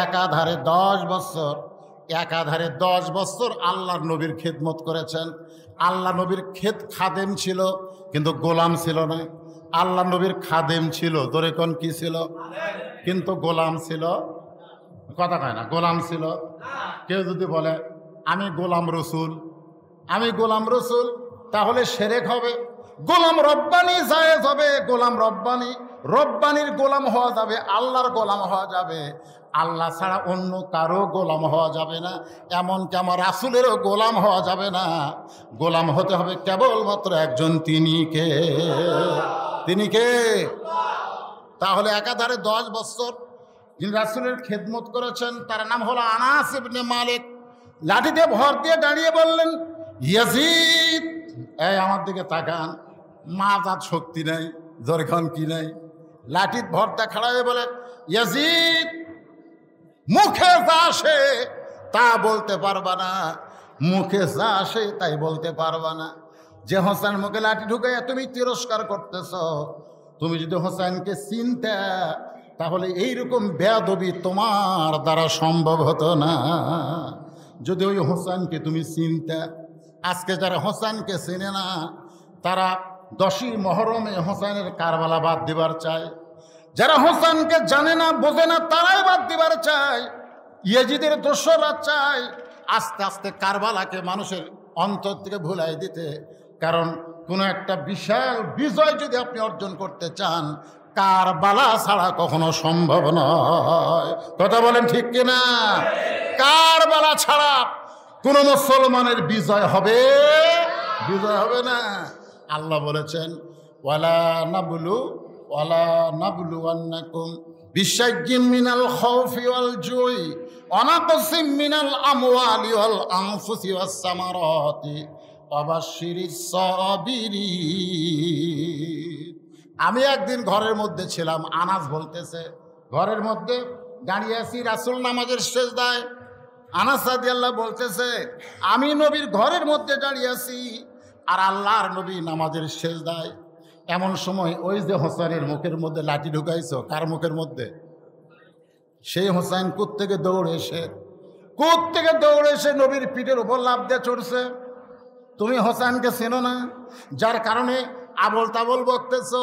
একাধারে 10 বছর আল্লাহর নবীর খেদমত করেছেন। আল্লাহ নবীর খাদেম ছিল, কিন্তু গোলাম ছিল না। আল্লাহ নবীর খাদেম ছিল, ধরে কোন কি ছিল? কিন্তু গোলাম ছিল। কথা কয় না, গোলাম ছিল। কেউ যদি বলে আমি গোলাম রসুল, তাহলে শিরক হবে। গোলাম রব্বানি জায়েজ হবে। গোলাম রব্বানির গোলাম হওয়া যাবে, আল্লাহর গোলাম হওয়া যাবে। আল্লাহ ছাড়া অন্য কারো গোলাম হওয়া যাবে না, এমনকি আমার রাসূলেরও গোলাম হওয়া যাবে না। গোলাম হতে হবে কেবলমাত্র একজন, তিনি কে? তাহলে একাধারে 10 বছর যিনি রাসূলের খেদমত করেছেন, তার নাম হলো আনাস ইবনে মালিক। লাঠিতে ভর দিয়ে দাঁড়িয়ে বললেন, ইয়াজিদ, এই আমার দিকে তাকান। মাজাত শক্তি নাই, জরখান কি নাই। লাঠির ভরটা খাড়া হয়ে বলে, ইয়াজিদ, মুখে যা আসে তা বলতে পারবা না, মুখে যা আসে তাই বলতে পারবা না। যে হোসেন মুখে লাঠি ঢুকাইয়া তুমি তিরস্কার করতেছ, তুমি যদি হোসেনকে চিনতে, তাহলে এইরকম বেয়াদবি তোমার দ্বারা সম্ভব হতো না। যদি ওই হোসেনকে তুমি চিনতে। আজকে যারা হোসেনকে চেনে না, তারা 10ই মুহররমে হোসেনের কারবালা বাদ দিবার চায়। যারা হোসেনকে জানে না, বোঝে না, তারাই বাদ দিবার চায়। ইয়াজিদের দোসররা চায় আস্তে আস্তে কারবালাকে মানুষের অন্তর থেকে ভুলাই দিতে। কারণ কোনো একটা বিশাল বিজয় যদি আপনি অর্জন করতে চান, কারবালা ছাড়া কখনো সম্ভব নয়। কথা বলেন ঠিক কিনা? কারবালা ছাড়া কোন মুসলমানের বিজয় হবে না। আল্লাহ বলেছেন, ওয়ালা নাবলুওয়ান্নাকুম বিশাইয়্যিম মিনাল খাউফি ওয়াল জুই ওয়া নাকসিম মিনাল আমওয়ালি ওয়াল আনফুসি ওয়াস সামারাতি ওয়া বাশশিরিস সাবিরিন। আমি একদিন ঘরের মধ্যে ছিলাম, আনাস বলতেছে, ঘরের মধ্যে দাঁড়িয়ে আছি রাসূল নামাজের সিজদায়। আনাস রাদিয়াল্লাহু বলতেছে আমি নবীর ঘরের মধ্যে দাঁড়িয়ে আছি আর আল্লাহর নবী নামাজের সিজদায়। এমন সময় ওই যে হোসেনের মুখের মধ্যে লাঠি ঢুকাইছো, কার মুখের মধ্যে? সেই হোসেন কোত্থেকে দৌড়ে এসে নবীর পিঠের উপর লাফ দিয়ে চড়ছে। তুমি হোসেনকে চেনো না, যার কারণে আবল তাবল বকতেছো।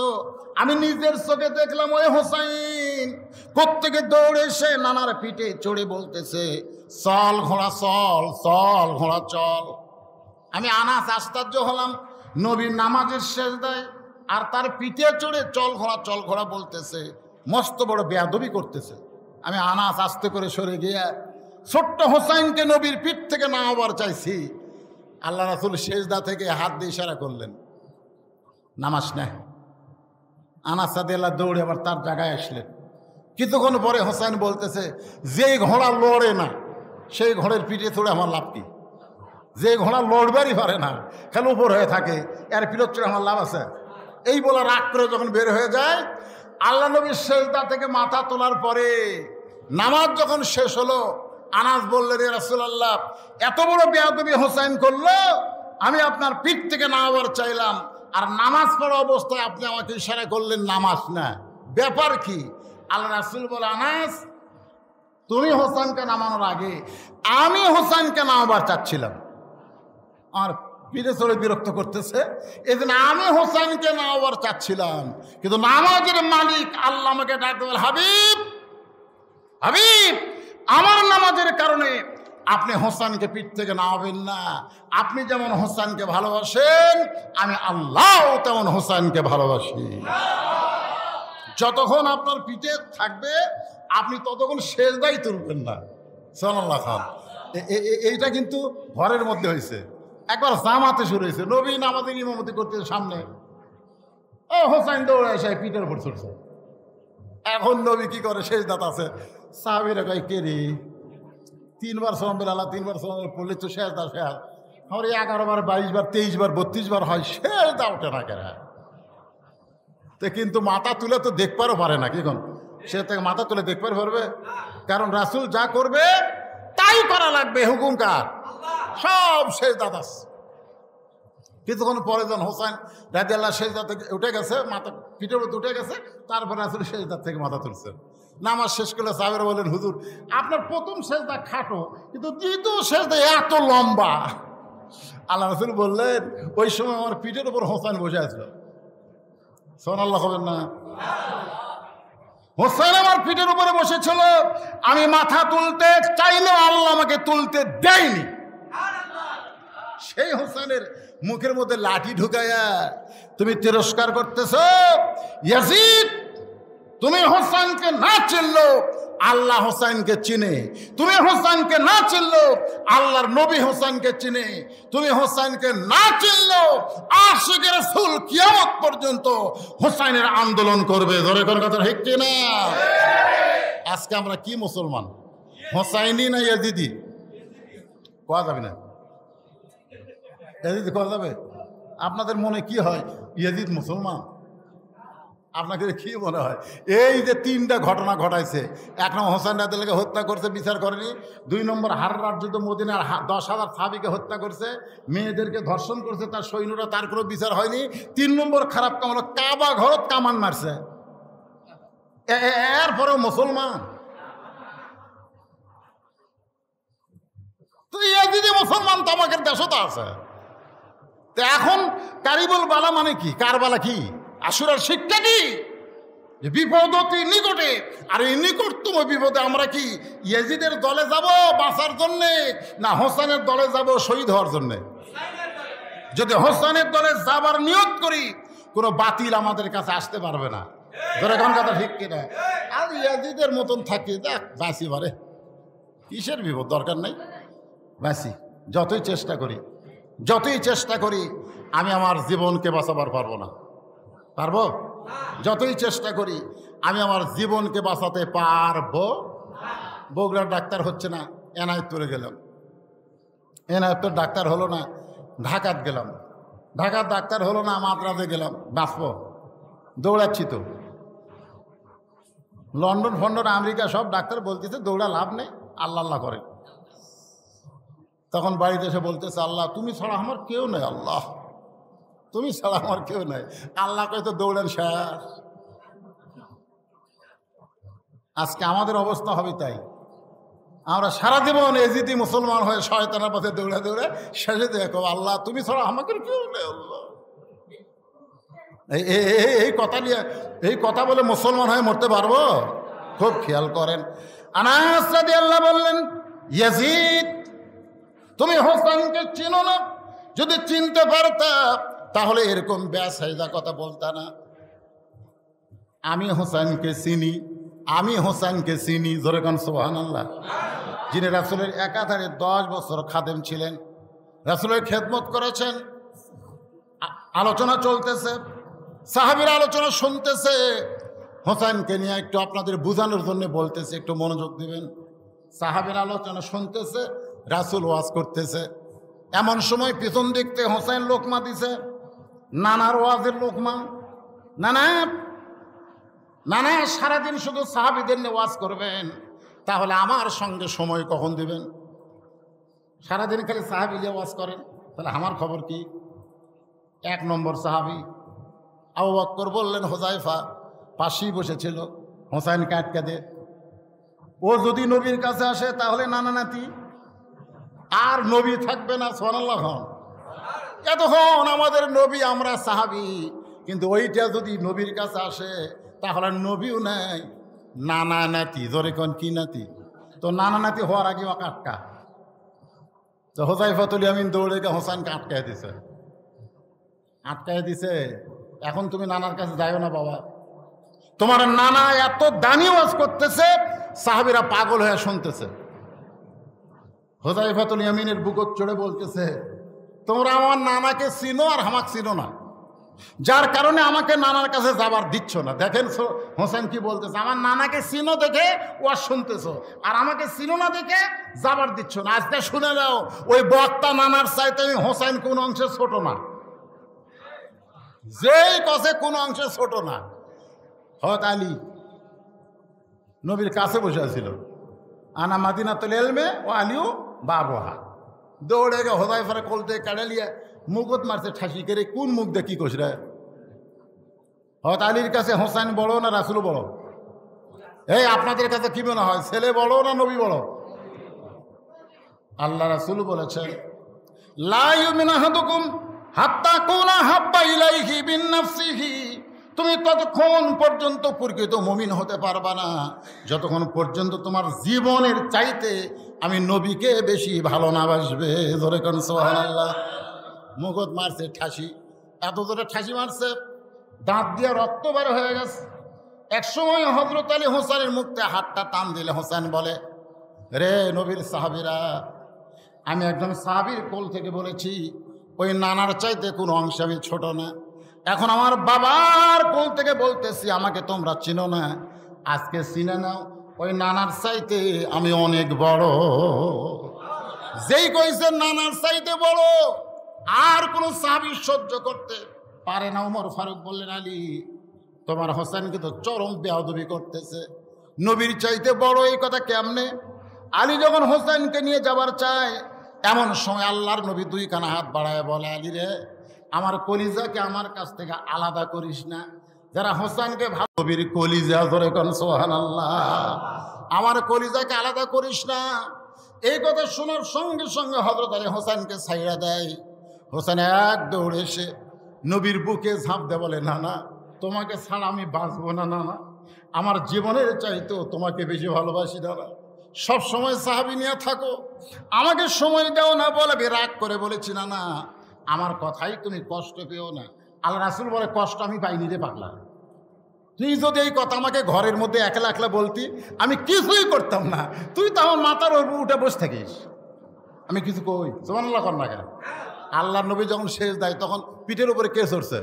আমি নিজের চোখে দেখলাম ওই হোসেন কোত্থেকে দৌড়ে এসে নানার পিঠে চড়ে বলতেছে, চল ঘোড়া চল, চল ঘোড়া চল। আমি আনাস আশ্চর্য হলাম, নবীর নামাজের সিজদায় আর তার পিঠে চড়ে চল ঘোড়া বলতেছে, মস্ত বড় বেয়াদবি করতেছে। আমি আনাস আস্তে করে সরে গিয়ে ছোট্ট হোসেনকে নবীর পিঠ থেকে নামাবার চাইছি। আল্লাহ রাসূল সিজদা থেকে হাত দিয়ে ইশারা করলেন, নামাজ নেয়। আনাস রাদিয়াল্লাহু দৌড়ে আবার তার জায়গায় আসলেন। কিছুক্ষণ পরে হোসেন বলতেছে, যেই ঘোড়া লড়ে না সেই ঘোড়ের পিঠে চড়ে আমার লাভ কি? যে ঘোড়া লড়বারই পারে না, খেলে উপর হয়ে থাকে, এর পিঠে চড়ে আমার লাভ আছে? এই বলে রাগ করে যখন বের হয়ে যায়, আল্লাহ নবীর সিজদা থেকে মাথা তোলার পরে নামাজ যখন শেষ হলো, আনাস বললেন, ইয়া রাসূলুল্লাহ, এত বড় বেয়াদবি হোসেন করলো, আমি আপনার পিঠ থেকে নামাবার চাইলাম, আর নামাজ পড়া অবস্থায় আপনি আমাকে ইশারা করলেন নামাজ না, ব্যাপার কি? আল্লাহ রাসূল বলে, আনাস, তুমি হোসেনকে নামানোর আগে আমি হোসেনকে নামাবার চাচ্ছিলাম, আর পিঠে চড়ে বিরক্ত করতেছে, এই জন্য আমি হোসেনকে নামাবার চাচ্ছিলাম, কিন্তু নামাজের মালিক আল্লাহ আমাকে ডাকতে বলে, হাবিব হাবিব, আমার নামাজের কারণে আপনি হোসেনকে পিঠ থেকে নামাবেন না। আপনি যেমন হোসেনকে ভালোবাসেন, আমি আল্লাহ তেমন হোসেনকে ভালোবাসি। যতক্ষণ আপনার পিঠে থাকবে আপনি ততক্ষণ সিজদাই তুলবেন না। সুবহানাল্লাহ খান। এইটা কিন্তু ঘরের মধ্যে হয়েছে, একবার জামাতে শুরু হয়েছে, নবী নামাজের ইমামতি করতে সামনে, ও হোসেন দৌড়ে এসে পিঠের উপর চড়ছে। এখন নবী কি করে, সিজদাত আছে, সাহাবীরা কয়, কে রে, 3 বার সালাম আল্লাহ, 3 বার সালাম পড়লে তো সিজদা শেষ, আমার 11 বার 22 বার 23 বার 32 বার হয়, সিজদা ওঠে না কেন? তো কিন্তু মাথা তুলে তো দেখবারও পারে না, কি কোন সে থেকে মাথা তুলে দেখবার পারবে? কারণ রাসূল যা করবে তাই করা লাগবে, হুকুম কার? সব সিজদাত আছে। কিছুক্ষণ পরে যখন হোসেন রাদিয়াল্লাহু সিজদা থেকে উঠে গেছে, মাথা পিঠের উপর উঠে গেছে, তারপরে রাসূল সিজদা থেকে মাথা তুলছেন। নামাজ শেষ করলে সাহাবীরা বলেন, হুজুর, আপনার প্রথম সিজদা খাটো, কিন্তু দ্বিতীয় সিজদা এত লম্বা। আল্লাহ রাসূল বললেন, ওই সময় আমার পিঠের উপর হোসেন বসে আছিল। সুবহানাল্লাহ হবেন না? হোসেন আমার পিঠের উপরে বসেছিল, আমি মাথা তুলতে চাইলেও আল্লাহ আমাকে তুলতে দেয়নি। সেই হোসেনের মুখের মধ্যে লাঠি ঢুকাইয়া তুমি তিরস্কার করতেছ। ইয়াজিদ, তুমি হোসেনকে না চিনলো, আল্লাহ হোসেনকে চিনে। তুমি হোসেনকে না চিনলো, আল্লাহর নবী হোসেনকে চিনে। তুমি হোসেনকে না চিনলো, আশিক রাসূল কিয়ামত পর্যন্ত হোসেনের আন্দোলন করবে। ধরে কোন কথা ঠিক কিনা? আজকে আমরা কি মুসলমান, হোসাইনি না ইয়াজিদি? কোয়া যাবে না, ইয়াজিদ কোয়া যাবে? আপনাদের মনে কি হয়, ইয়াজিদ মুসলমান? আপনাকে কি মনে হয়? এই যে 3টা ঘটনা ঘটাইছে, 1 নম্বর হোসেন রাদিয়াল্লাহু হত্যা করছে, বিচার করেনি। 2 নম্বর হাররার যুদ্ধ, মদিনার 10,000 সাহাবীকে হত্যা করছে, মেয়েদেরকে ধর্ষণ করছে তার সৈন্যরা, তার কোনো বিচার হয়নি। 3 নম্বর খারাপ কাম হলো কাবা ঘরত কামান মারছে, এরপরেও মুসলমান। তো ইয়াজিদি মুসলমান তো আমাদের দেশও তো আছে। তো এখন কারিবুল বালা মানে কি, কারবালা কি, আশুরার শিক্ষা কি? বিপদ অতি নিকটে, আর এই নিকটতম বিপদে আমরা কি ইয়াজিদের দলে যাব বাঁচার জন্যে, না হোসেনের দলে যাব শহীদ হওয়ার জন্যে? যদি হোসেনের দলে যাবার নিয়ত করি, কোনো বাতিল আমাদের কাছে আসতে পারবে না। ধরে কোন কথা ঠিক কিনা? আর ইয়াজিদের মতন থাকি, দেখ বাঁচি পারে, কিসের বিপদ, দরকার নাই, বাঁচি। যতই চেষ্টা করি আমি আমার জীবনকে বাঁচাবার পারবো না। পারবো? যতই চেষ্টা করি আমি আমার জীবনকে বাঁচাতে পারবো। বগুড়ার ডাক্তার হচ্ছে না, এনায়েতপুরে গেলাম, এনায়েতপুর ডাক্তার হলো না, ঢাকাত গেলাম, ঢাকার ডাক্তার হলো না, মাদ্রাজে গেলাম, বাঁচবো, দৌড়াচ্ছি তো। লন্ডন ফন্ডন আমেরিকা সব ডাক্তার বলতেছে দৌড়া লাভ নেই, আল্লাহ আল্লাহ করে। তখন বাড়িতে এসে বলতেছে, আল্লাহ তুমি ছাড়া আমার কেউ নেই, আল্লাহ তুমি ছাড়া আমার কেউ নেই। আল্লাহ কয় তো দৌড়েন শেষ। আজকে আমাদের অবস্থা হবে তাই। আমরা সারা জীবন এজিদি মুসলমান হয়ে শয়তানের পথে দৌড়ে দৌড়ে শেষে দেখো আল্লাহ তুমি ছাড়া আমাকে কেউ নেই, আল্লাহ। এই কথা নিয়ে, এই কথা বলে মুসলমান হয়ে মরতে পারবো? খুব খেয়াল করেন। আনাস রাদিয়াল্লাহু বললেন, ইয়াজিদ তুমি হোসেনকে চিনো না? যদি চিনতে পারতা তাহলে এরকম বেসাইদা কথা বলতা না। আমি হোসেনকে চিনি, আমি হোসেনকে চিনি, জোরে কান সুবহানাল্লাহ। যিনি রাসূলের একাধারে 10 বছর খাদেম ছিলেন, রাসূলের খেদমত করেছেন। আলোচনা চলতেছে, সাহাবীরা আলোচনা শুনতেছে, হোসেনকে নিয়ে একটু আপনাদের বোঝানোর জন্য বলতেছে, একটু মনোযোগ দিবেন। সাহাবীরা আলোচনা শুনতেছে, রাসূল ওয়াজ করতেছে। এমন সময় পিছন দিক থেকে হোসেন লোকমা দিছে, নানার ওয়াজের লোকমা। নানা নানা সারাদিন শুধু সাহাবীদের নিয়ে ওয়াজ করবেন, তাহলে আমার সঙ্গে সময় কখন দিবেন? সারাদিন খালি সাহাবী নিয়ে ওয়াজ করেন, তাহলে আমার খবর কি? 1 নম্বর সাহাবী আবু বকর বললেন, হুযায়ফা পাশেই বসেছিল, হোসেনকে আটকে দে। ও যদি নবীর কাছে আসে তাহলে নানা নাতি, আর নবী থাকবে না। সুবহানাল্লাহ। এতক্ষণ আমাদের নবী, আমরা সাহাবী, কিন্তু ওইটা যদি নবীর কাছে আসে তাহলে নবীও নাই, নানা নাতি। জোরে কোন কি নাতি? তো নানা নাতি হওয়ার আগে ওকে আটকা। তো হুযায়ফাতুল ইয়ামিন দৌড়ে গিয়ে হোসেনকে আটকায় দিছে, আটকায় দিছে। এখন তুমি নানার কাছে যাইও না বাবা, তোমার নানা এত দামি ওয়াজ করতেছে, সাহাবীরা পাগল হয়ে শুনতেছে। হুযায়ফাতুল ইয়ামিনের বুকত চড়ে বলতেছে, তোমরা আমার নানাকে চিনো আর আমাকে চিনো না, যার কারণে আমাকে নানার কাছে যাবার দিচ্ছ না। দেখেন হোসেন কি বলতেছে, আমার নানাকে চিনো দেখে ওয়াজ শুনতেছো, আর আমাকে চিনো না দেখে যাবার দিচ্ছ না। আজকে শুনে নাও, ওই বক্তা নানার চাইতে আমি হোসেন কোন অংশে ছোট না, যেই কসে কোন অংশে ছোট না। হযরত আলী নবীর কাছে বসে আছিল, আনা মাদিনাতুল ইলমে ও আলিও বাবুহা। দৌড়ে গে হুযায়ফার কোলতে কাড়ালিয়া মুকুট মারছে ঠাসি করে, কোন মুখ দিয়ে কি কইছ রে? হযরত আলীর কাছে হোসেন বড় না রাসূল বড়? এই আপনাদের কাছে কি মনে হয়, ছেলে বড় না নবী বড়? আল্লাহ রাসূল বলেছেন, লা ইউমিনু আহাদুকুম হাত্তা কুনা হাব্বা ইলাইহি বিন নাফসিহি। তুমি ততক্ষণ পর্যন্ত প্রকৃত মুমিন হতে পারবা না যতক্ষণ পর্যন্ত তোমার জীবনের চাইতে আমি নবীকে বেশি ভালো না বাসবে। ধরে কোন সুবহানাল্লাহ। মুকুট মারছে ঠাসি, এত জোরে ঠাসি মারছে, দাঁত দিয়ে রক্ত বের হয়ে গেছে। একসময় হযরত আলী হোসেনের মুখতে হাতটা টান দিলে হোসেন বলে, রে নবীর সাহাবীরা, আমি একজন সাহাবীর কোল থেকে বলেছি, ওই নানার চাইতে কোনো অংশে আমি ছোট না। এখন আমার বাবার কোল থেকে বলতেছি, আমাকে তোমরা চিনো না, আজকে চিনে নাও, ওই নানার চাইতে আমি অনেক বড়। যেই কইছে নানার চাইতে বড়, আর কোন সাহাবী সহ্য করতে পারে না। ওমর ফারুক বললেন, আলী তোমার হোসেনকে তো চরম বেয়াদবি করতেছে, নবীর চাইতে বড় এই কথা কেমনে? আলী যখন হোসেনকে নিয়ে যাবার চায়, এমন সময় আল্লাহর নবী 2 কানা হাত বাড়ায় বলে, আলী রে, আমার কলিজাকে আমার কাছ থেকে আলাদা করিস না। যারা হোসেনকে ভালো, নবীর কলিজা, ধরে কোন সুবহানাল্লাহ, আমার কলিজাকে আলাদা করিস না। এই কথা শোনার সঙ্গে সঙ্গে হযরত আলী হোসেনকে ছাইড়া দেয়। হোসেন এক দৌড়ে এসে নবীর বুকে ঝাঁপ দেয়, বলে, না না, তোমাকে ছাড়া আমি বাঁচবো না, না না, আমার জীবনের চাইতেও তোমাকে বেশি ভালোবাসি। দাদা সব সময় সাহাবী নিয়ে থাকো, আমাকে সময় দাও না। বলে, রাগ করে বলেছি, না না, আমার কথাই তুমি কষ্ট পেও না। আল্লাহ রাসূল বলে, কষ্ট আমি পাইনি রে পাগলা, তুই যদি এই কথা আমাকে ঘরের মধ্যে একলা একলা বলতি, আমি কিছুই করতাম না। তুই তো আমার মাথার উপর উঠে বসে থাকিস, আমি কিছু কই? সুবহানাল্লাহ কর না কেন? আল্লাহ নবী যখন শেষ দেয়, তখন পিঠের উপরে কে চড়ছে?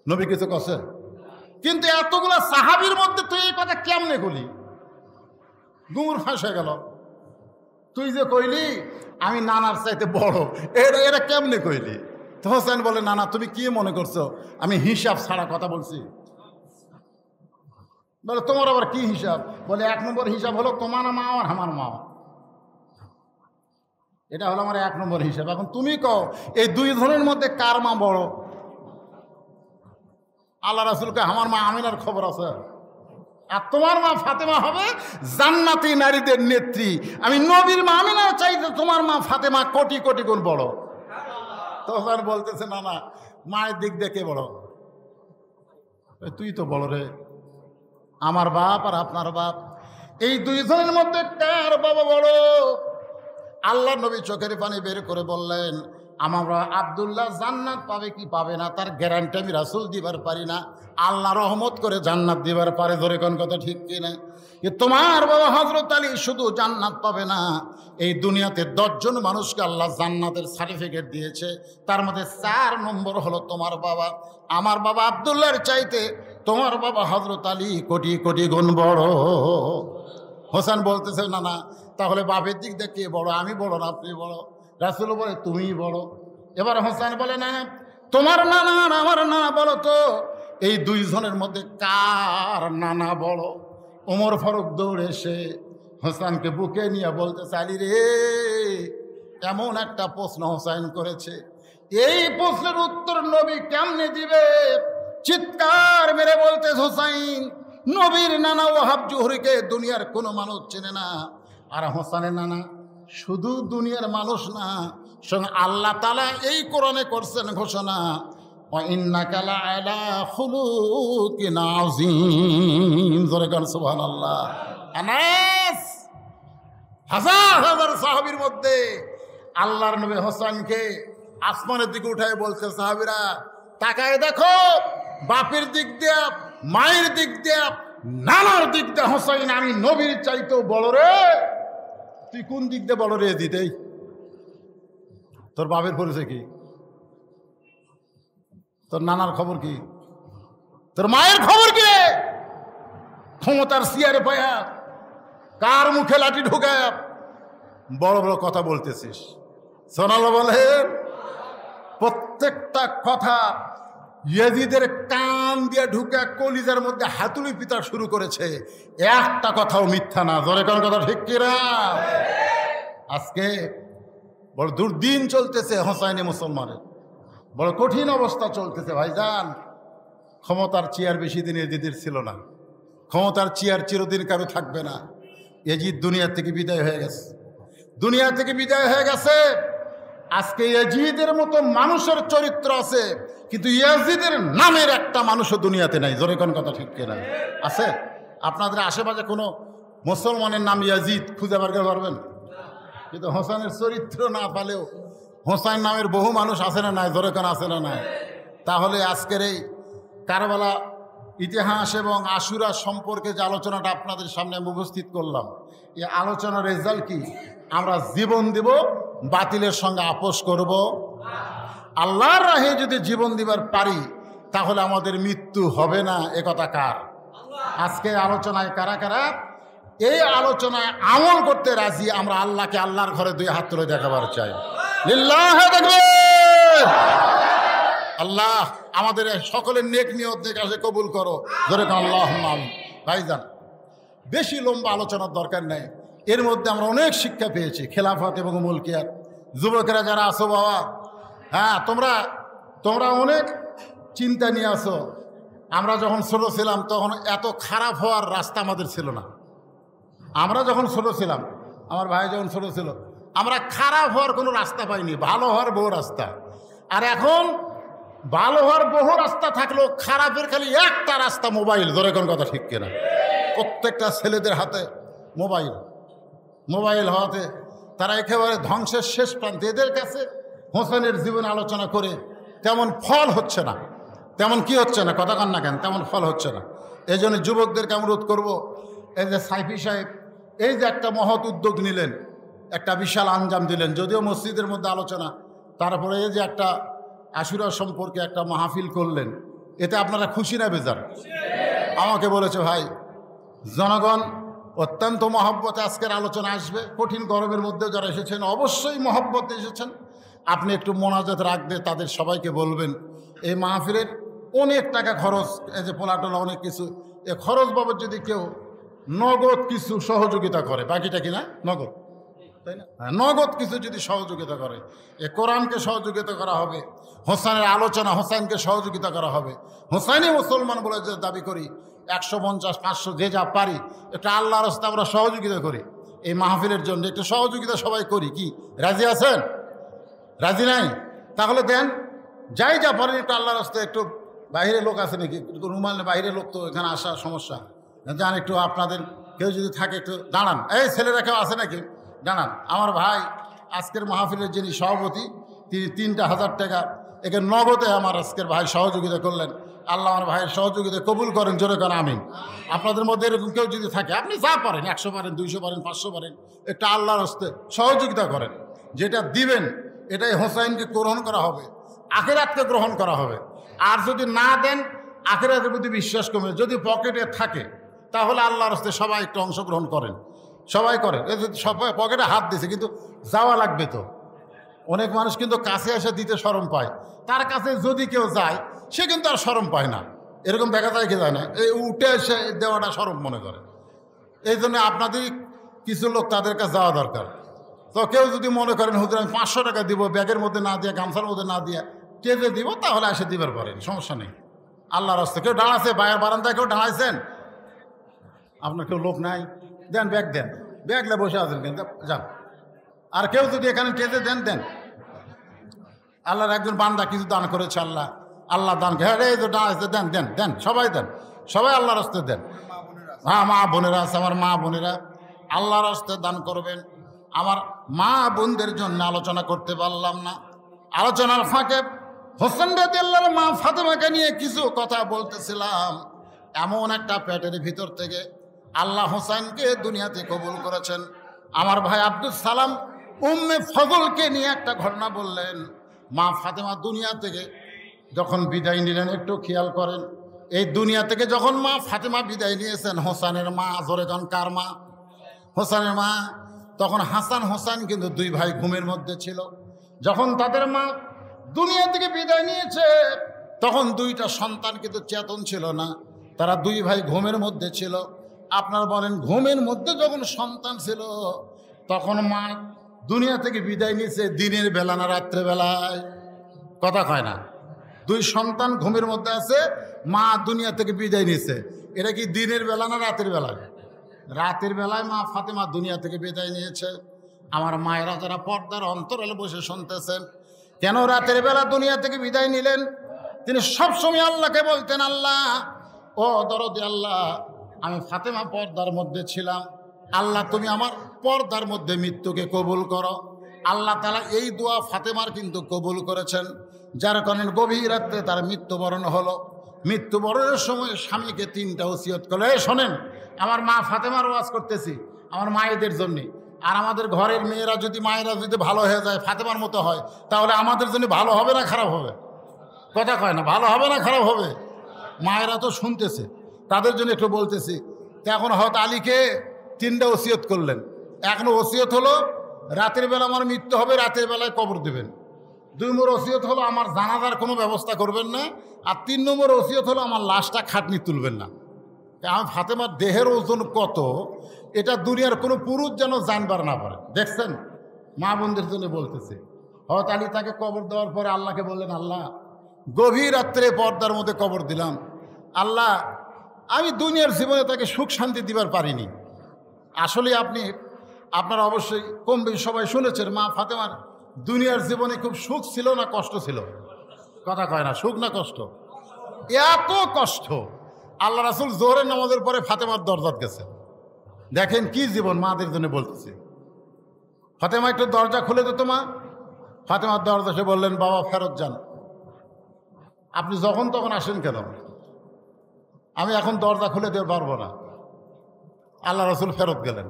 নবী কিছু করছে? কিন্তু এতগুলা সাহাবীর মধ্যে তুই এই কথা কেমনে কইলি? গুমর ফাঁস হয়ে গেল। তুই যে কইলি আমি নানার চাইতে বড়, এরা কেমনে কইলি? তো হোসেন বলে, নানা তুমি কি মনে করছো আমি হিসাব ছাড়া কথা বলছি? বলে তোমার আবার কি হিসাব? বলে 1 নম্বর হিসাব হলো তোমার মা আর আমার মা, এটা হলো আমার 1 নম্বর হিসাব। এখন তুমি কও এই 2 জনের মধ্যে কার মা বড়? আল্লাহ রাসূলকে আমার মা আমিনার খবর আছে, আর তোমার মা ফাতেমা হবে জান্নাতি নারীদের নেত্রী। আমি নবীর মা আমিনার চাইতে তোমার মা ফাতেমা কোটি কোটি গুণ বড়। তখন বলতেছে, না না, মায়ের দিক দিয়ে কে বড়? তুই তো বড় রে, আমার বাপ আর আপনার বাপ, এই 2 জনের মধ্যে কার বাবা বড়? আল্লাহ নবী চোখের পানি বের করে বললেন, আমরা আব্দুল্লাহ জান্নাত পাবে কি পাবে না তার গ্যারান্টি আমি রাসূল দিবার পারি না, আল্লাহ রহমত করে জান্নাত দিবার পারে। ধরে কোন কথা ঠিক কিনা? তোমার বাবা হযরত আলী শুধু জান্নাত পাবে না, এই দুনিয়াতে 10 জন মানুষকে আল্লাহ জান্নাতের সার্টিফিকেট দিয়েছে, তার মধ্যে 4 নম্বর হলো তোমার বাবা। আমার বাবা আব্দুল্লাহর চাইতে তোমার বাবা হযরত আলী কোটি কোটি গুণ বড়। হোসেন বলতেছে, না না, তাহলে বাপের দিক দিয়ে কে বড়? আমি বড় না আপনি বড়? রাসূল বলে তুমিই বড়। এবার হোসেন বলে, না না, তোমার নানা আর আমার নানা বলো তো এই 2 জনের মধ্যে কার নানা বড়? ওমর ফারুক দৌড়ে এসে হোসেনকে বুকে নিয়ে বলতেছে, আলী রে, এমন একটা প্রশ্ন হোসেন করেছে, এই প্রশ্নের উত্তর নবী কেমনে দিবে? চিৎকার মেরে বলতে, হোসাইন, নবীর নানা ওয়াহাব জুহরিকে দুনিয়ার কোনো মানুষ চেনে না, আর হোসেনের নানা শুধু দুনিয়ার মানুষ না, সঙ্গে আল্লাহ তাআলা এই কোরআনে করছেন ঘোষণা, ওয়া ইন্নাকা লাআলা খুলুকিন আযীম। জোরে গান সুবহানাল্লাহ। আনাস হাজার হাজার সাহাবীর মধ্যে আল্লাহর নবী হোসেনকে আসমানের দিকে উঠায় বলছে, সাহাবীরা তাকায় দেখো, বাপের দিক দিয়ে, মায়ের দিক দিয়ে, নানার দিক দিয়ে হোসেন আমি নবীর চাইতেও বড় রে। তুই কোন দিক দিয়ে বড় রে? দিতেই তোর বাপের পরিচয় কি? তোর নানার খবর কি? তোর মায়ের খবর কি? ক্ষমতার চেয়ারে পায়া কার মুখে লাঠি ঢুকায় বড় বড় কথা বলতেছিস? সোনাল বলেন, প্রত্যেকটা কথা ইয়াজিদের কান দিয়ে ঢুকে কলিজার মধ্যে হাতুড়ি পিতা শুরু করেছে, একটা কথাও মিথ্যা না। জোরে কোন কথা ঠিক কিনা? আজকে বড় দুর্দিন চলতেছে হোসাইনি মুসলমানের, বড় কঠিন অবস্থা চলতেছে ভাইজান। ক্ষমতার চেয়ার বেশি দিন এজিদের ছিল না, ক্ষমতার চেয়ার চিরদিন কারো থাকবে না। এজিদ দুনিয়া থেকে বিদায় হয়ে গেছে, দুনিয়া থেকে বিদায় হয়ে গেছে। আজকে ইয়াজিদের মতো মানুষের চরিত্র আছে, কিন্তু ইয়াজিদের নামের একটা মানুষও দুনিয়াতে নাই। জোরে কোন কথা ঠিক কিনা? আছে? আপনাদের আশেপাশে কোনো মুসলমানের নাম ইয়াজিদ খুঁজে বার করতে পারবেন? কিন্তু হোসেনের চরিত্র না পালেও হোসেন নামের বহু মানুষ আছে না নাই? জোরে কোন আছে না নাই? তাহলে আজকের এই কারবালা ইতিহাস এবং আশুরা সম্পর্কে যে আলোচনাটা আপনাদের সামনে আমি উপস্থিত করলাম, এই আলোচনার রেজাল্ট কি? আমরা জীবন দিব, বাতিলের সঙ্গে আপোষ করব। আল্লাহর রাহে যদি জীবন দিবার পারি তাহলে আমাদের মৃত্যু হবে না। একথা কার? আজকে আলোচনায় কারা কারা এই আলোচনায় আমল করতে রাজি? আমরা আল্লাহকে আল্লাহর ঘরে 2 হাত তুলে দেখাবার চাই। লিল্লাহি তাকবীর। আল্লাহ আমাদের সকলের নেক নিয়ত নেক আশা কবুল করো। ধরে আল্লাহুম্মা আমিন। ভাইজান, বেশি লম্বা আলোচনার দরকার নেই, এর মধ্যে আমরা অনেক শিক্ষা পেয়েছি। খেলাফত এবং মুলকিয়াত, যুবকেরা যারা আসো বাবা, হ্যাঁ তোমরা অনেক চিন্তা নিয়ে আসো। আমরা যখন ছোট ছিলাম তখন এত খারাপ হওয়ার রাস্তা আমাদের ছিল না। আমরা যখন ছোট ছিলাম, আমার ভাই যখন ছোট ছিল, আমরা খারাপ হওয়ার কোনো রাস্তা পাইনি, ভালো হওয়ার বহু রাস্তা। আর এখন ভালো হওয়ার বহু রাস্তা থাকলেও খারাপের খালি একটা রাস্তা, মোবাইল। ধরে কোন কথা ঠিক কিনা? প্রত্যেকটা ছেলেদের হাতে মোবাইল হওয়াতে তারা একেবারে ধ্বংসের শেষ প্রান্তে। এদের কাছে হোসেনের জীবন আলোচনা করে তেমন ফল হচ্ছে না, তেমন কি হচ্ছে না, কথা কান না কেন, তেমন ফল হচ্ছে না। এই জন্য যুবকদেরকে অনুরোধ করবো, এই যে সাইফি সাহেব এই যে একটা মহৎ উদ্যোগ নিলেন, একটা বিশাল আঞ্জাম দিলেন, যদিও মসজিদের মধ্যে আলোচনা, তারপরে এই যে একটা আশুরা সম্পর্কে একটা মাহফিল করলেন, এতে আপনারা খুশি না বেজার? আমাকে বলেছে, ভাই জনগণ অত্যন্ত মহব্বতে আজকের আলোচনা আসবে, কঠিন গরমের মধ্যেও যারা এসেছেন অবশ্যই মহব্বতে এসেছেন, আপনি একটু মোনাজাত রাখবে, তাদের সবাইকে বলবেন এই মাহফিলের অনেক টাকা খরচ, এই যে পোলাটোলা অনেক কিছু, এ খরচ বাবদ যদি কেউ নগদ কিছু সহযোগিতা করে, বাকিটা কিনা নগদ, তাই না? নগদ কিছু যদি সহযোগিতা করে, এ কোরআনকে সহযোগিতা করা হবে, হোসাইনের আলোচনা, হোসাইনকে সহযোগিতা করা হবে। হোসাইনি মুসলমান বলে যে দাবি করি, 150, 500 যে যা পারি একটা আল্লাহর রাস্তায় আমরা সহযোগিতা করি। এই মাহফিলের জন্য একটু সহযোগিতা সবাই করি, কি রাজি আছেন? রাজি নাই? তাহলে দেন, যাই যা পারেন একটু আল্লাহর রাস্তায়। একটু বাইরে লোক আছে নাকি? রুমাল বাইরে লোক তো এখানে আসা সমস্যা, যান একটু আপনাদের কেউ যদি থাকে একটু দাঁড়ান। এই ছেলেরা কেউ আছে নাকি? দাঁড়ান। আমার ভাই আজকের মাহফিলের যিনি সভাপতি, তিনি 3,000 টাকা একে নগদে আমার আজকের ভাই সহযোগিতা করলেন। আল্লাহ আমার ভাইয়ের সহযোগিতা কবুল করেন, জোরে করেন আমিন। আপনাদের মধ্যে এরকম কেউ যদি থাকে, আপনি যা পারেন, 100 পারেন, 200 পারেন, 500 পারেন, একটা আল্লাহর হস্তে সহযোগিতা করেন। যেটা দিবেন এটাই হোসাইনকে গ্রহণ করা হবে, আখিরাতকে গ্রহণ করা হবে। আর যদি না দেন, আখিরাতের প্রতি বিশ্বাস কমে। যদি পকেটে থাকে তাহলে আল্লাহর হস্তে সবাই একটু অংশগ্রহণ করেন, সবাই করেন। সবাই পকেটে হাত দিছে, কিন্তু যাওয়া লাগবে তো। অনেক মানুষ কিন্তু কাছে এসে দিতে শরম পায়, তার কাছে যদি কেউ যায় সে কিন্তু আর শরম পায় না। এরকম দেখা যায় কি যায় না, এই উঠে এসে দেওয়াটা শরম মনে করে। এই জন্য আপনাদের কিছু লোক তাদের কাছে যাওয়া দরকার। তো কেউ যদি মনে করেন হুজুর আমি 500 টাকা দিব, ব্যাগের মধ্যে না দিয়ে, গামছার মধ্যে না দিয়ে কেটে দিব, তাহলে এসে দিবার পারেন, সমস্যা নেই। আল্লাহর রাস্তা কেউ দাঁড়াচ্ছে, বাইরের বারান্দায় কেউ দাঁড়াইছেন? আপনার কেউ লোক নাই, দেন ব্যাগ, দেন ব্যাগলে বসে আছেন কিন্তু যান। আর কেউ যদি এখানে কেটে দেন, দেন। আল্লাহর একজন বান্দা কিছু দান করেছে, আল্লাহ আল্লাহ দান, হ্যাঁ এই তো দাঁড়াইছে, দেন দেন দেন, সবাই দেন, সবাই আল্লাহর রাস্তে দেন। হ্যাঁ মা বোনেরা আছে, আমার মা বোনেরা আল্লাহর রাস্তে দান করবেন। আমার মা বোনদের জন্য আলোচনা করতে পারলাম না, আলোচনার ফাঁকে হোসেন রাদিয়াল্লাহু মা ফাতেমাকে নিয়ে কিছু কথা বলতেছিলাম। এমন একটা পেটের ভিতর থেকে আল্লাহ হোসেনকে দুনিয়াতে কবুল করেছেন। আমার ভাই আব্দুল সালাম উম্মে ফজলকে নিয়ে একটা ঘটনা বললেন। মা ফাতেমা দুনিয়া থেকে যখন বিদায় নিলেন, একটু খেয়াল করেন, এই দুনিয়া থেকে যখন মা ফাতেমা বিদায় নিয়েছেন, হোসেনের মা, জোরে জন কার মা? হোসেনের মা। তখন হাসান হোসেন কিন্তু 2 ভাই ঘুমের মধ্যে ছিল। যখন তাদের মা দুনিয়া থেকে বিদায় নিয়েছে, তখন 2টা সন্তান কিন্তু চেতন ছিল না, তারা 2 ভাই ঘুমের মধ্যে ছিল। আপনারা বলেন, ঘুমের মধ্যে যখন সন্তান ছিল, তখন মা দুনিয়া থেকে বিদায় নিয়েছে দিনের বেলা না রাত্রে বেলায়? কথা কয় না। 2 সন্তান ঘুমের মধ্যে আছে, মা দুনিয়া থেকে বিদায় নিয়েছে, এটা কি দিনের বেলা না রাতের বেলায়? রাতের বেলায় মা ফাতেমা দুনিয়া থেকে বিদায় নিয়েছে। আমার মায়েরা যারা পর্দার অন্তরালে বসে শুনতেছেন, কেন রাতের বেলা দুনিয়া থেকে বিদায় নিলেন? তিনি সবসময় আল্লাহকে বলতেন, আল্লাহ ও দরদি আল্লাহ, আমি ফাতেমা পর্দার মধ্যে ছিলাম, আল্লাহ তুমি আমার পর্দার মধ্যে মৃত্যুকে কবুল করো। আল্লাহ তাআলা এই দোয়া ফাতেমার কিন্তু কবুল করেছেন, যার কারণে গভীর রাত্রে তার মৃত্যুবরণ হলো। মৃত্যুবরণের সময় স্বামীকে 3টা ওসিয়ত করলো। শোনেন, আমার মা ফাতেমার ওয়াজ করতেছি আমার মায়েদের জন্যে। আর আমাদের ঘরের মেয়েরা যদি, মায়েরা যদি ভালো হয়ে যায়, ফাতেমার মতো হয়, তাহলে আমাদের জন্য ভালো হবে না খারাপ হবে? কথা কয় না, ভালো হবে না খারাপ হবে? মায়েরা তো শুনতেছে, তাদের জন্য একটু বলতেছি। তো এখন হয়তো আলীকে 3টা ওসিয়ত করলেন। এখনো ওসিয়ত হলো রাতের বেলা আমার মৃত্যু হবে, রাতের বেলায় কবর দেবেন। 2 নম্বর ওসিয়ত হলো আমার জানাজার কোনো ব্যবস্থা করবেন না। আর 3 নম্বর ওসিয়ত হলো আমার লাশটা খাটনি তুলবেন না। আমার ফাতেমার দেহের ওজন কত, এটা দুনিয়ার কোনো পুরুষ যেন জানবার না পারে। দেখছেন, মা বোনদের জন্য বলতেছে। হয়তো আলী তাকে কবর দেওয়ার পরে আল্লাহকে বললেন, আল্লাহ গভীর রাত্রে পর্দার মধ্যে কবর দিলাম, আল্লাহ আমি দুনিয়ার জীবনে তাকে সুখ শান্তি দিবার পারিনি। আসলে আপনারা অবশ্যই কম বেশি সবাই শুনেছেন, মা ফাতেমার দুনিয়ার জীবনে খুব সুখ ছিল না কষ্ট ছিল? কথা কয় না, সুখ না কষ্ট? এত কষ্ট, আল্লাহ রাসূল জোহরের নামাজের পরে ফাতেমার দরজাত গেছে। দেখেন কি জীবন, মাদের জন্য বলতেছে। ফাতেমা একটু দরজা খুলে দিত মা। ফাতেমার দরজা, সে বললেন, বাবা ফেরত যান, আপনি যখন তখন আসেন কেন? আমি এখন দরজা খুলে দিতে পারবো না। আল্লাহ রাসূল ফেরত গেলেন।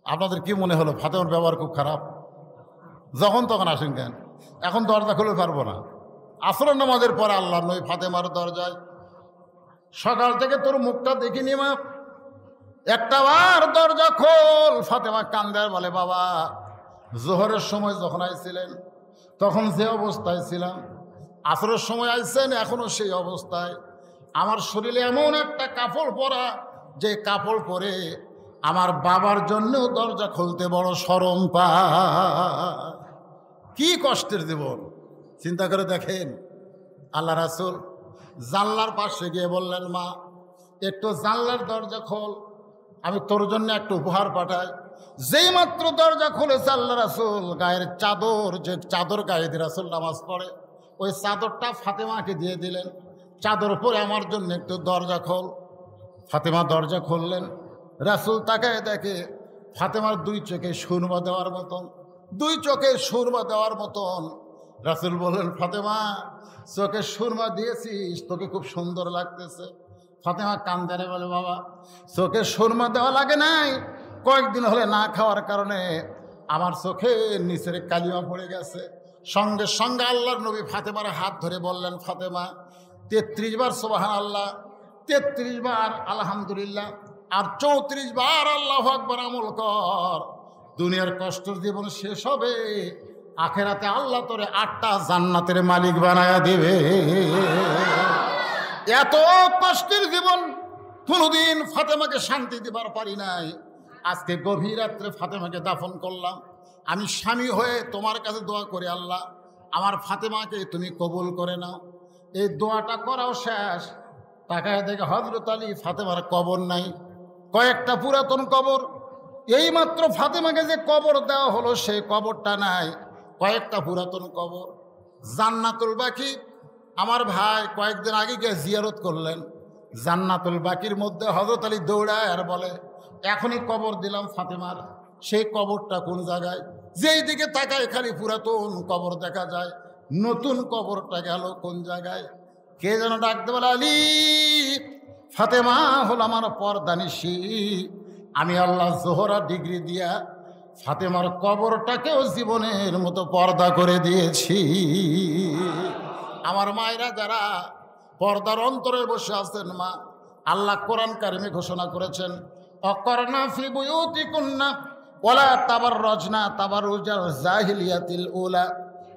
আপনাদের কি মনে হলো ফাতেমার ব্যবহার খুব খারাপ? যখন তখন আসেন কেন? এখন দরজা খুলে পারবো না। আসরের নামাজের পরে আল্লাহ নবী ফাতেমার দরজায় সকাল থেকে তোর মুখটা দেখিনি মা, একটা বার দরজা খোল। ফাতেমা কান্দার বলে, বাবা জোহরের সময় যখন আইছিলেন তখন যে অবস্থায় ছিলাম, আসরের সময় আইছেন এখনো সেই অবস্থায়। আমার শরীরে এমন একটা কাপড় পরা, যে কাপড় পরে আমার বাবার জন্যও দরজা খুলতে বড় শরম পায়। কি কষ্টের জীবন চিন্তা করে দেখেন। আল্লাহ রাসূল জানলার পাশে গিয়ে বললেন, মা একটু জানলার দরজা খোল, আমি তোর জন্য একটা উপহার পাঠাই। যেই মাত্র দরজা খুলেছে আল্লাহ রাসূল গায়ের চাদর, যে চাদর গায়ে দিয়ে রাসূল নামাজ পড়ে, ওই চাদরটা ফাতেমাকে দিয়ে দিলেন। চাদর পরে আমার জন্য একটু দরজা খোল। ফাতেমা দরজা খুললেন। রাসূল তাকায় দেখে ফাতেমার দুই চোখে সুরমা দেওয়ার মতন, দুই চোখে সুরমা দেওয়ার মতন। রাসূল বললেন, ফাতেমা চোখে সুরমা দিয়েছিস, তোকে খুব সুন্দর লাগতেছে। ফাতেমা কান্দারে বলে, বাবা চোখে সুরমা দেওয়া লাগে নাই, কয়েকদিন হলে না খাওয়ার কারণে আমার চোখে নিচের কালিমা পড়ে গেছে। সঙ্গে সঙ্গে আল্লাহর নবী ফাতেমার হাত ধরে বললেন, ফাতেমা 33 বার সুবহানাল্লাহ, 33 বার আলহামদুলিল্লাহ, আর 34 বার আল্লাহু আকবার আমল কর। দুনিয়ার কষ্টের জীবন শেষ হবে, আখেরাতে আল্লাহ তোরে 8টা জান্নাতের মালিক বানায়া দিবে। এত কষ্টের জীবন কোনোদিন ফাতেমাকে শান্তি দিবার পারি নাই। আজকে গভীর রাত্রে ফাতেমাকে দাফন করলাম। আমি স্বামী হয়ে তোমার কাছে দোয়া করি, আল্লাহ আমার ফাতেমাকে তুমি কবুল করে নাও। এই দোয়াটা করাও শেষ, তাকায় দেখে হযরত আলী ফাতেমার কবর নাই, কয়েকটা পুরাতন কবর। এইমাত্র ফাতেমাকে যে কবর দেওয়া হলো সেই কবরটা নাই, কয়েকটা পুরাতন কবর। জান্নাতুল বাকি আমার ভাই কয়েকদিন আগে গিয়ে জিয়ারত করলেন। জান্নাতুল বাকির মধ্যে হযরত আলী দৌড়ায় আর বলে, এখনই কবর দিলাম ফাতেমার, সেই কবরটা কোন জায়গায়? যেই দিকে তাকায় খালি পুরাতন কবর দেখা যায়, নতুন কবরটা গেল কোন জায়গায়? কে যেন ডাকতে বলে, আলী ফাতেমা হল আমার পর্দানিশী। আমি আল্লাহ জোহরা ডিগ্রি দিয়া ফাতেমার কবরটাকেও জীবনের মতো পর্দা করে দিয়েছি। আমার মায়েরা যারা পর্দার অন্তরে বসে আছেন, মা আল্লাহ কোরআন কারিমে ঘোষণা করেছেন, অকরনা ফি বুয়ুতিকুন্না ওয়ালা তাবাররাজনা তাবাররুজাল জাহিলিয়াতিল উলা।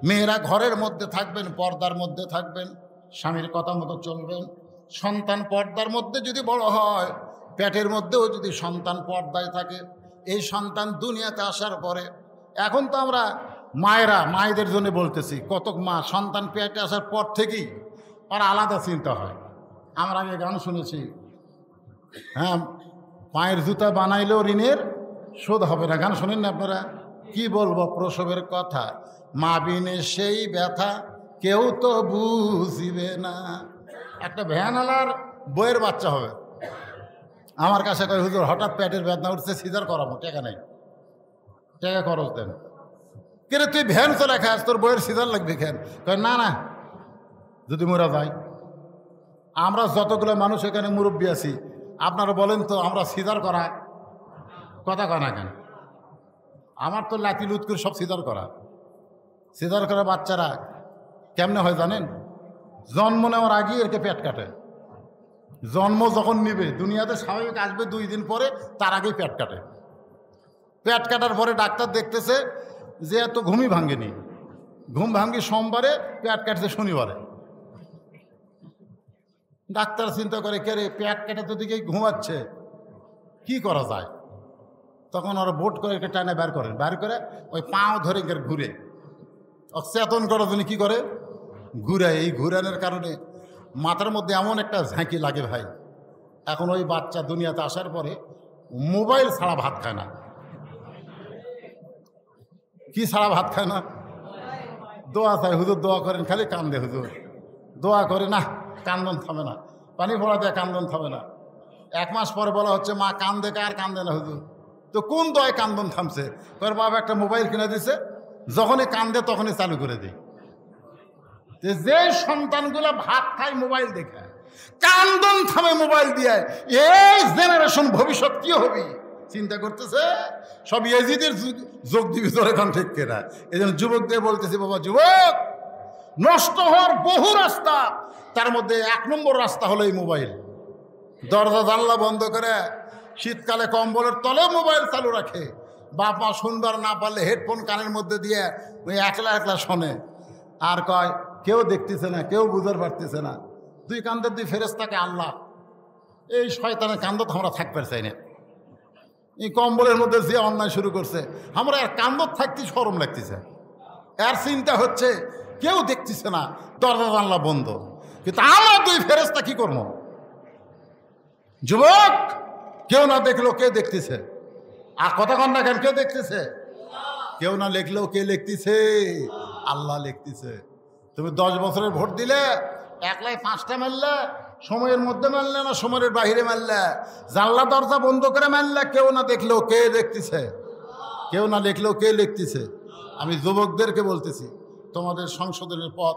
মেয়েরা ঘরের মধ্যে থাকবেন, পর্দার মধ্যে থাকবেন, স্বামীর কথা মতো চলবেন। সন্তান পর্দার মধ্যে যদি বড় হয়, পেটের মধ্যেও যদি সন্তান পর্দায় থাকে, এই সন্তান দুনিয়াতে আসার পরে, এখন তো আমরা মায়েদের জন্য বলতেছি, কত মা সন্তান পেটে আসার পর থেকেই আর আলাদা চিন্তা হয়। আমরা আগে গান শুনেছি, হ্যাঁ পায়ের জুতা বানাইলেও ঋণের শোধ হবে না। গান শোনেন না আপনারা? কি বলবো প্রসবের কথা, মা বিনে সেই ব্যথা কেউ তো বুঝিবে না। একটা ভ্যানওয়ালার বইয়ের বাচ্চা হবে, আমার কাছে কয়, হুজুর হঠাৎ পেটের বেদনা উঠছে, সিজার করাবো, টাকা নেই, টাকা খরচ দেন। কেরে তুই ভ্যান চলে খাস, তোর বইয়ের সিজার লাগবে কেন? কয় না না, যদি মোরা যাই। আমরা যতগুলো মানুষ এখানে মুরব্বী আছি, আপনারা বলেন তো আমরা সিজার করা কথা কয় না কেন? আমার তো লাতি লুৎকুর সব সিজার করা। সিজার করা বাচ্চারা কেমনে হয় জানেন? জন্ম নেওয়ার আগেই এরকে পেট কাটে। জন্ম যখন নিবে, দুনিয়াতে স্বাভাবিক আসবে 2 দিন পরে, তার আগেই পেট কাটে। পেট কাটার পরে ডাক্তার দেখতেছে যে এত ঘুমই ভাঙ্গেনি, ঘুম ভাঙ্গি সোমবারে, পেট কাটছে শনিবারে। ডাক্তার চিন্তা করে, কে রে পেট কেটে তো দিকেই ঘুমাচ্ছে, কি করা যায়? তখন ওরা বোট করে টানে বের করেন, বের করে ওই পাও ধরে ঘুরে অচেতন করার জন্য কী করে, ঘুরায়। এই ঘুরানোর কারণে মাথার মধ্যে এমন একটা ঝাঁকি লাগে ভাই। এখন ওই বাচ্চা দুনিয়াতে আসার পরে মোবাইল ছাড়া ভাত খায় না। কি ছাড়া ভাত খায় না? দোয়া চাই, হুজুর দোয়া করেন, খালি কান্দে। হুজুর দোয়া করে না, কান্দন থামে না, পানি পড়া দেয় কান্দন থামে না। 1 মাস পরে বলা হচ্ছে, মা কান্দে, কার কান্দে না হুজুর? তো কোন দোয়ায় কান্দন থামছে? তোর বাবা একটা মোবাইল কিনে দিছে, যখনই কান্দে তখনই চালু করে দিই। যে সন্তানগুলো ভাত খায় মোবাইল দেখে, কান্দন থামে মোবাইল দিয়ে, এই জেনারেশন ভবিষ্যৎ কি হবে চিন্তা করতেছে। সব ইয়াজিদের যোগ দিবি তোর, এখন ঠিক কেনা। এই জন্য যুবকদের বলতেছি, বাবা যুবক, নষ্ট হওয়ার বহু রাস্তা, তার মধ্যে 1 নম্বর রাস্তা হলো এই মোবাইল। দরজা জানলা বন্ধ করে শীতকালে কম্বলের তলে মোবাইল চালু রাখে। বাপ মা শুনবার না পারলে হেডফোন কানের মধ্যে দিয়ে ওই একলা একলা শোনে, আর কয় কেউ দেখতেছে না, কেউ বুঝতে পারতেছে না। দুই কান্দের দুই ফেরেশতাকে আল্লাহ, এই শয়তানের কান্দত আমরা থাকতে চাই না। এই কম্বলের মধ্যে যে অন্যায় শুরু করছে, আমরা আর কান্দত থাকতে শরম লাগতেছে। এর চিন্তা হচ্ছে কেউ দেখতেছে না, দরজা জানলা বন্ধ, কিন্তু আমরা দুই ফেরেশতা কি করবো? যুবক, কেউ না দেখলো কে দেখতেছে? আর কথা কন না কেন, কে দেখতেছে? কেউ না লিখলেও কে লিখতেছে? আল্লাহ লিখতেছে। তুমি 10 বছরের ভোট দিলে, একলাই 5টা মারলে, সময়ের মধ্যে মারলে না সময়ের বাহিরে মারলে, জানলা দরজা বন্ধ করে মারলে, কেউ না দেখলেও কে দেখতেছে? কেউ না লিখলেও কে লিখতেছে? আমি যুবকদেরকে বলতেছি, তোমাদের সংশোধনের পথ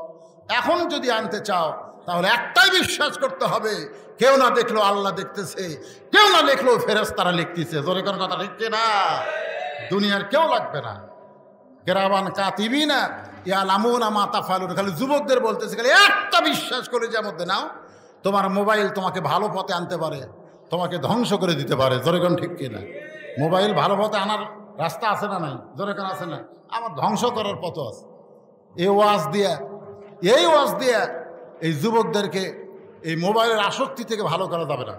এখন যদি আনতে চাও, তাহলে একটাই বিশ্বাস করতে হবে, কেউ না দেখলো আল্লাহ দেখতেছে, কেউ না দেখলো ফেরেশতারা লিখতেছে। জোরে কোন কথা লিখছে না? দুনিয়ার কেউ লাগবে না। কেরামান কাতিবিনা ইয়ালামুনা মা তাফআলুন। খালি যুবকদের বলতেছে, খালি একটা বিশ্বাস করে যে মধ্যে নাও, তোমার মোবাইল তোমাকে ভালো পথে আনতে পারে, তোমাকে ধ্বংস করে দিতে পারে। জোরে কোন ঠিক কিনা? মোবাইল ভালো পথে আনার রাস্তা আছে না নাই? জোরে কোন আছে না? আমার ধ্বংস করার পথ আছে। এই ওয়াজ দিয়ে এই যুবকদেরকে এই মোবাইলের আসক্তি থেকে ভালো করা যাবে না।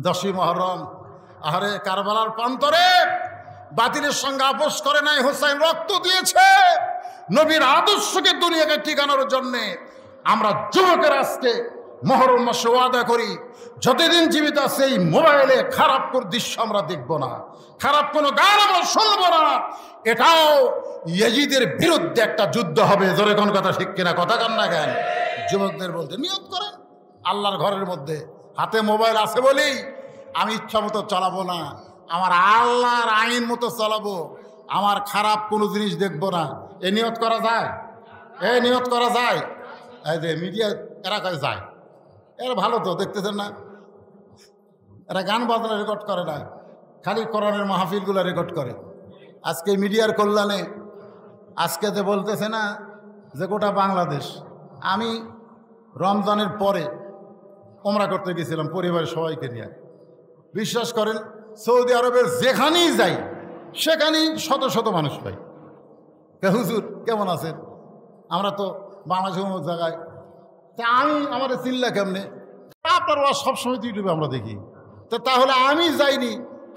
10ই মুহররম, আহারে কারবালার প্রান্তরে বাতিলের সঙ্গে আপোষ করে নাই, হোসাইন রক্ত দিয়েছে নবীর আদর্শকে দুনিয়াকে টিকানোর জন্যে। আমরা যুবকের আজকে মুহররম মাসে ওয়াদা করি, যতদিন জীবিত আছে এই মোবাইলে খারাপ কোন দৃশ্য আমরা দেখব না, খারাপ কোনো গান আমরা শুনবো না। এটাও ইয়াজিদের বিরুদ্ধে একটা যুদ্ধ হবে। জোরে কোন কথা ঠিক কিনা? কথা কান না কেন? যুবকদের বলতে নিয়ত করেন, আল্লাহর ঘরের মধ্যে হাতে মোবাইল আছে বলেই আমি ইচ্ছা মতো চালাবো না, আমার আল্লাহর আইন মতো চালাবো, আমার খারাপ কোনো জিনিস দেখবো না। এ নিয়ত করা যায়? নিয়ত করা যায়? এই যে মিডিয়া এরা কাছে যায়, এরা ভালো তো দেখতেছেন না, এরা গান বাজনা রেকর্ড করে না, খালি কোরআনের মাহফিলগুলো রেকর্ড করে। আজকে মিডিয়ার কল্যাণে আজকে যে বলতেছে না যে গোটা বাংলাদেশ, আমি রমজানের পরে ওমরা করতে গেছিলাম পরিবারের সবাইকে নিয়ে। বিশ্বাস করেন, সৌদি আরবের যেখানেই যাই সেখানেই শত শত মানুষ পাই। হুজুর কেমন আছেন? আমরা তো বাংলাদেশের অমুক জায়গায়, তা আমি আমার চিল্লা কেমনে? আপনার ওয়াজ সবসময় তো ইউটিউবে আমরা দেখি, তো তাহলে আমি যাইনি,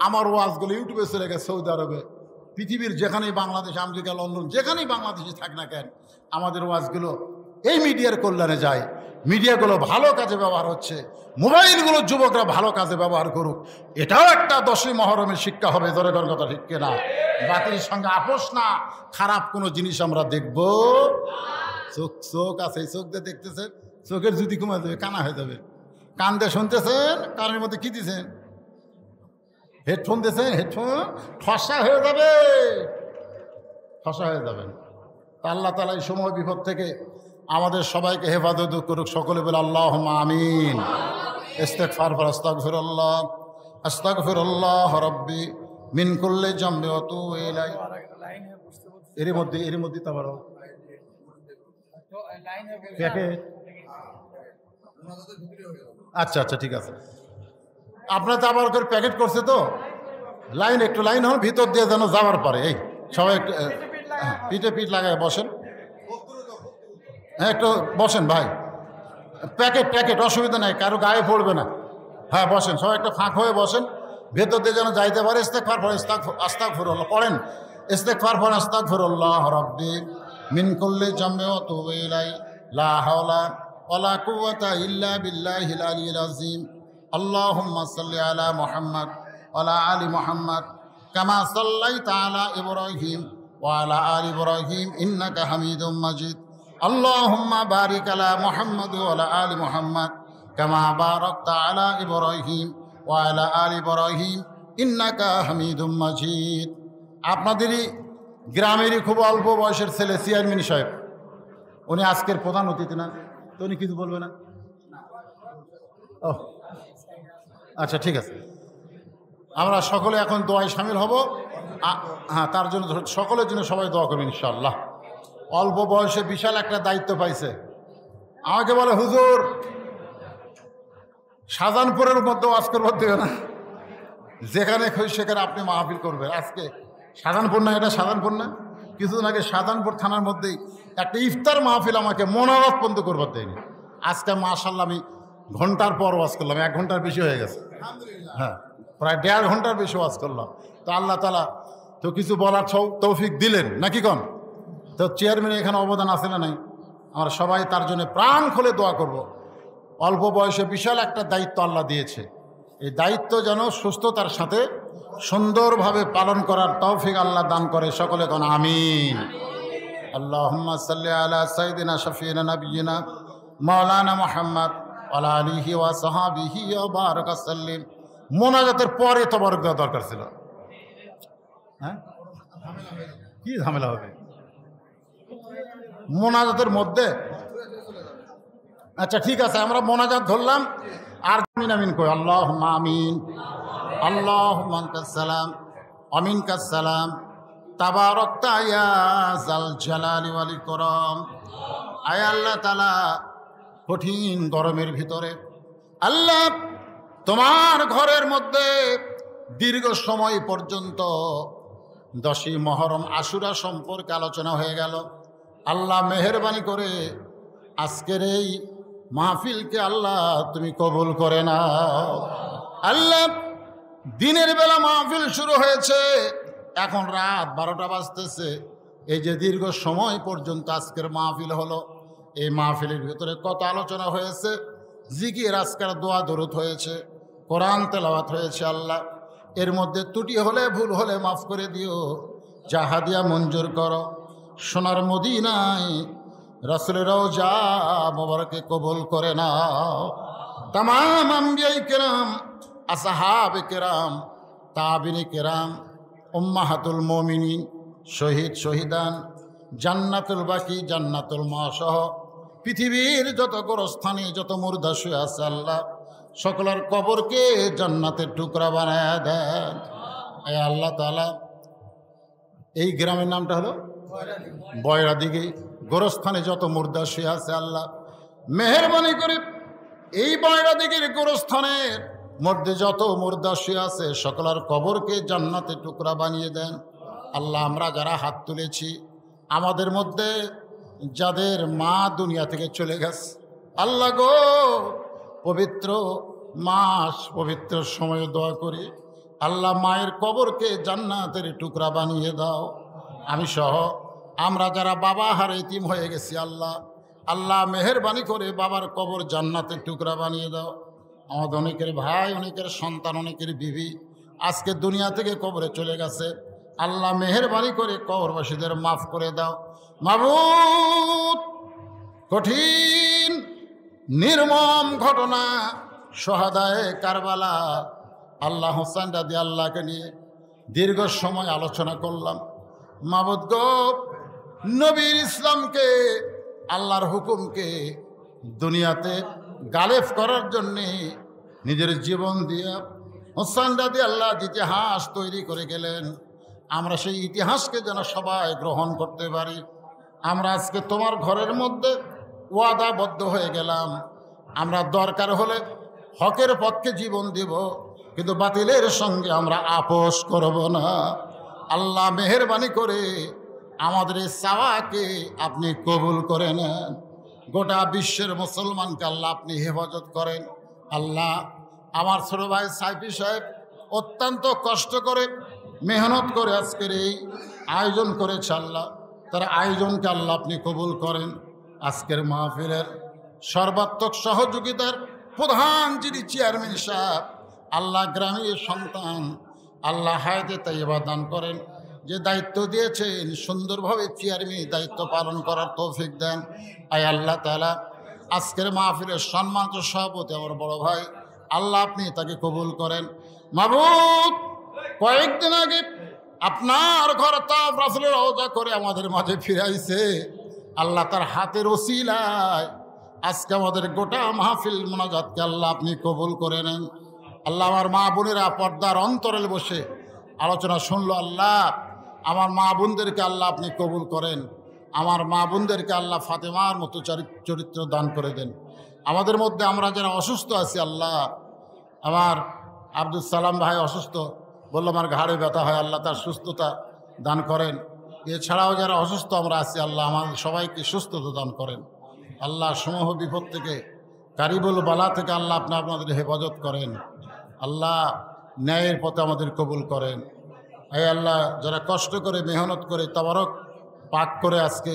আমার ওয়াজগুলো ইউটিউবে চলে গেছে সৌদি আরবে। পৃথিবীর যেখানেই বাংলাদেশ, আমেরিকা, লন্ডন, যেখানেই বাংলাদেশে থাক না কেন, আমাদের ওয়াজগুলো এই মিডিয়ার কল্যাণে যায়। মিডিয়াগুলো ভালো কাজে ব্যবহার হচ্ছে, মোবাইলগুলো যুবকরা ভালো কাজে ব্যবহার করুক, এটাও একটা 10ই মুহররমের শিক্ষা হবে। ধরে করার কথা ঠিক কিনা? বাতিলের সঙ্গে আপোষ না, খারাপ কোনো জিনিস আমরা দেখব। চোখ আছে, চোখ দিয়ে দেখতেছেন, চোখের জুতি কমে যাবে, কানা হয়ে যাবে। কান দিয়ে শুনতেছেন, কানের মধ্যে কি দিছেন? হেডফোন দিয়েছেন, হেডফোন ঠসা হয়ে যাবে, ঠসা হয়ে যাবেন। তা আল্লাহ তাআলা এই সময় বিপদ থেকে আমাদের সবাইকে হেফাজত করুক। সকলে বলে আল্লাহুম্মা আমিন। ইস্তিগফার ফর আস্তাগফিরুল্লাহ, আস্তাগফিরুল্লাহ রাব্বি মিন কুল্লি জামবি ওয়া তুবু ইলাইহি। এর মধ্যে তো আবার প্যাকেট। আচ্ছা ঠিক আছে, আপনার তো আবার করে প্যাকেট করছে তো, একটু লাইন হন ভিতর দিয়ে যেন যাওয়ার পরে। এই সবাই একটু পিঠে পিঠ লাগায় বসেন। হ্যাঁ একটু বসেন ভাই, প্যাকেট অসুবিধা নাই, কারো গায়ে পড়বে না। হ্যাঁ বসেন, সবাই একটা ফাঁক হয়ে বসেন, ভেতর দিয়ে যেন যাইতে পারে। ইস্তিগফার ফর আস্তাগফিরুল্লাহ পড়েন। ইস্তিগফার ফর আস্তাগফিরুল্লাহ রাব্বি মিন কুল্লি জামবি ওয়া তুবু ইলাইহি লা হাওলা ওয়ালা কুওয়াতা ইল্লা বিল্লাহিল আলিয়্যিল আযীম। আল্লাহুম্মা সাল্লি আলা মুহাম্মাদ ওয়ালা আলি মুহাম্মাদ কামা সাল্লাইতা আলা ইব্রাহিম ওয়া আলা আলি ইব্রাহিম ইন্নাকা হামিদুম মাজিদ। আল্লাহুম্মা বারিক আলা মুহাম্মাদ ওয়া আলা আলি মুহাম্মাদ কামা বারাকতা আলা ইব্রাহিম ওয়া আলা আলি ইব্রাহিম ইন্নাকা হামিদুম মাজিদ। আপনাদেরই গ্রামেরই খুব অল্প বয়সের ছেলে চেয়ারম্যান সাহেব, উনি আজকের প্রধান অতিথি না, তো উনি কিছু বলবে না? ও আচ্ছা ঠিক আছে, আমরা সকলে এখন দোয়ায় শামিল হব। হ্যাঁ, তার জন্য সকলের জন্য সবাই দোয়া করবেন ইনশাআল্লাহ। অল্প বয়সে বিশাল একটা দায়িত্ব পাইছে। আমাকে বলে হুজুর শাহজাহানপুরের মধ্যে ওয়াজ করবার দেবে না, যেখানে খুশি সেখানে আপনি মাহফিল করবেন। আজকে শাহজাহানপুর না, এটা শাহজাহানপুর না, কিছুদিন আগে শাহজাহানপুর থানার মধ্যেই একটা ইফতার মাহফিল আমাকে মোনাজাত বন্ধ করবার দেয়নি। আজকে মাশাআল্লাহ আমি ঘন্টার পর ওয়াজ করলাম, 1 ঘন্টার বেশি হয়ে গেছে। হ্যাঁ, প্রায় 1.5 ঘন্টার বেশি ওয়াজ করলাম। তো আল্লাহ তাআলা তো কিছু বলার তৌফিক দিলেন নাকি কন? তো চেয়ারম্যানের এখানে অবদান আছে না নাই? আমরা সবাই তার জন্য প্রাণ খুলে দোয়া করব। অল্প বয়সে বিশাল একটা দায়িত্ব আল্লাহ দিয়েছে, এই দায়িত্ব যেন সুস্থতার সাথে সুন্দরভাবে পালন করার তৌফিক আল্লাহ দান করে। সকলে কোন আমিন। আল্লাহুম্মা সাল্লি আলা সাইয়্যিদিনা শাফিঈনা নাবিয়িনা মাওলানা মুহাম্মদ ওয়া আলা আলিহি ওয়া সাহবিহি ওয়া বারাকা সাল্লিম। মোনাজাতের পরে তবারক দেওয়া দরকার ছিল। হ্যাঁ, কি ঝামেলা হবে মোনাজাতের মধ্যে? আচ্ছা ঠিক আছে, আমরা মোনাজাত ধরলাম আর আমিন আমিন কই। আল্লাহুম্মা আমিন, আল্লাহুম্মা আনতাস সালাম আমিনকাস সালাম তাবারাকতা ইয়া যাল জালালি ওয়াল ইকরাম। আয় আল্লাহ তাআলা, কঠিন গরমের ভিতরে আল্লাহ তোমার ঘরের মধ্যে দীর্ঘ সময় পর্যন্ত 10ই মুহররম আশুরা সম্পর্কে আলোচনা হয়ে গেল। আল্লাহ মেহেরবানি করে আজকের এই মাহফিলকে আল্লাহ তুমি কবুল করে নাও। আল্লাহ দিনের বেলা মাহফিল শুরু হয়েছে, এখন রাত 12টা বাজতেছে। এই যে দীর্ঘ সময় পর্যন্ত আজকের মাহফিল হলো, এই মাহফিলের ভিতরে কত আলোচনা হয়েছে, জিকির আজকার দোয়া দরুদ হয়েছে, কোরআন তেলাওয়াত হয়েছে। আল্লাহ এর মধ্যে ত্রুটি হলে ভুল হলে মাফ করে দিও, যা হাদিয়া মঞ্জুর করো। সোনার মদিনায় রাসূলের রওজা মোবারকে কবুল করে নাও। তামাম আম্বিয়ায়ে কেরাম, আসহাবে কেরাম, তাবিনে কেরাম, উম্মাহাতুল মুমিনিন, শহীদ শহীদান, জান্নাতুল বাকি, জান্নাতুল মাসহ পৃথিবীর যত গোরস্থানে যত মুর্দা শুয়ে আছে আল্লাহ সকলের কবরকে জান্নাতের টুকরা বানায় দেন। এ আল্লাহ তাআলা, এই গ্রামের নামটা হলো বয়রা দিঘি। গোরস্থানে যত মুর্দা শুয়ে আছে আল্লাহ মেহেরবানি করে এই বয়রা দিঘির গোরস্থানের মধ্যে যত মুর্দা শুয়ে আছে সকলের কবরকে জান্নাতের টুকরা বানিয়ে দেন। আল্লাহ আমরা যারা হাত তুলেছি, আমাদের মধ্যে যাদের মা দুনিয়া থেকে চলে গেছে, আল্লাহ গো পবিত্র মাস পবিত্র সময়ে দোয়া করি আল্লাহ মায়ের কবরকে জান্নাতের টুকরা বানিয়ে দাও। আমি সহ আমরা যারা বাবা হারে ইতিম হয়ে গেছি আল্লাহ, আল্লাহ মেহেরবানি করে বাবার কবর জান্নাতের টুকরা বানিয়ে দাও। আমাদের অনেকের ভাই, অনেকের সন্তান, অনেকের বিবি আজকে দুনিয়া থেকে কবরে চলে গেছে। আল্লাহ মেহেরবানি করে কবরবাসীদের মাফ করে দাও। মাবুদ, কঠিন নির্মম ঘটনা শহাদায়ে কারবালা, আল্লাহ হোসেন রাদি আল্লাহকে নিয়ে দীর্ঘ সময় আলোচনা করলাম। মাবুদ গো, নবীর ইসলামকে, আল্লাহর হুকুমকে দুনিয়াতে গালেব করার জন্যে নিজের জীবন দিয়ে হোসেন রাদি আল্লাহ ইতিহাস তৈরি করে গেলেন। আমরা সেই ইতিহাসকে যেন সবাই গ্রহণ করতে পারি। আমরা আজকে তোমার ঘরের মধ্যে ওয়াদাবদ্ধ হয়ে গেলাম, আমরা দরকার হলে হকের পক্ষে জীবন দিব, কিন্তু বাতিলের সঙ্গে আমরা আপোষ করব না। আল্লাহ মেহেরবানি করে আমাদের এই চাওয়াকে আপনি কবুল করে নেন। গোটা বিশ্বের মুসলমানকে আল্লাহ আপনি হেফাজত করেন। আল্লাহ আমার ছোট ভাই সাইফি সাহেব অত্যন্ত কষ্ট করে মেহনত করে আজকের এই আয়োজন করেছে আল্লাহ, তার আয়োজনকে আল্লাহ আপনি কবুল করেন। আজকের মাহফিলের সর্বাত্মক সহযোগিতার প্রধান যিনি চেয়ারম্যান সাহেব, আল্লাহ গ্রামের সন্তান, আল্লাহ হায়াতে তাইয়্যিবা দান করেন। যে দায়িত্ব দিয়েছেন সুন্দরভাবে চেয়ারম্যান দায়িত্ব পালন করার তৌফিক দেন। আয় আল্লাহ তাআলা, আজকের মাহফিলের সম্মানিত সভাপতি আমার বড় ভাই, আল্লাহ আপনি তাকে কবুল করেন। মাবুদ, কয়েকদিন আগে আপনার ঘর তাফ রাসূলের রওজা করে আমাদের মাঝে ফিরাইছে। আল্লাহ তার হাতের ওসিলায় আজকে আমাদের গোটা মাহফিল মোনাজাতকে আল্লাহ আপনি কবুল করে নেন। আল্লাহ আমার মা বোনেরা পর্দার অন্তরে বসে আলোচনা শুনলো, আল্লাহ আমার মা বোনদেরকে আল্লাহ আপনি কবুল করেন। আমার মা বোনদেরকে আল্লাহ ফাতেমার মতো চরিত্র দান করে দেন। আমাদের মধ্যে আমরা যারা অসুস্থ আছি আল্লাহ আমার আব্দুল সালাম ভাই অসুস্থ, বললো আমার ঘাড়ে ব্যথা হয়, আল্লাহ তার সুস্থতা দান করেন। এছাড়াও যারা অসুস্থ আমরা আছি, আল্লাহ আমাদের সবাইকে সুস্থতা দান করেন। আল্লাহ সমূহ বিপদ থেকে, কারিবুল বালা থেকে আল্লাহ আপনাদের হেফাজত করেন। আল্লাহ ন্যায়ের পথে আমাদের কবুল করেন। এই আল্লাহ যারা কষ্ট করে মেহনত করে তাবারক পাক করে আজকে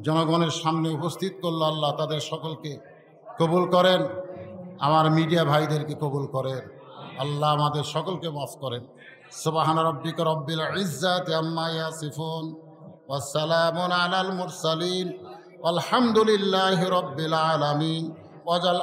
জনগণের সামনে উপস্থিত করলো, আল্লাহ তাদের সকলকে কবুল করেন। আমার মিডিয়া ভাইদেরকে কবুল করেন। আল্লাহ আমাদের সকলকে মাফ করেন। সুবহান রাব্বিকা রব্বিল ইজ্জাতি আম্মা ইয়াসিফুন ওয়া সালামুন আলাল মুরসালিন ওয়ালহামদুলিল্লাহি রব্বিল আলামিন ওয়াজাল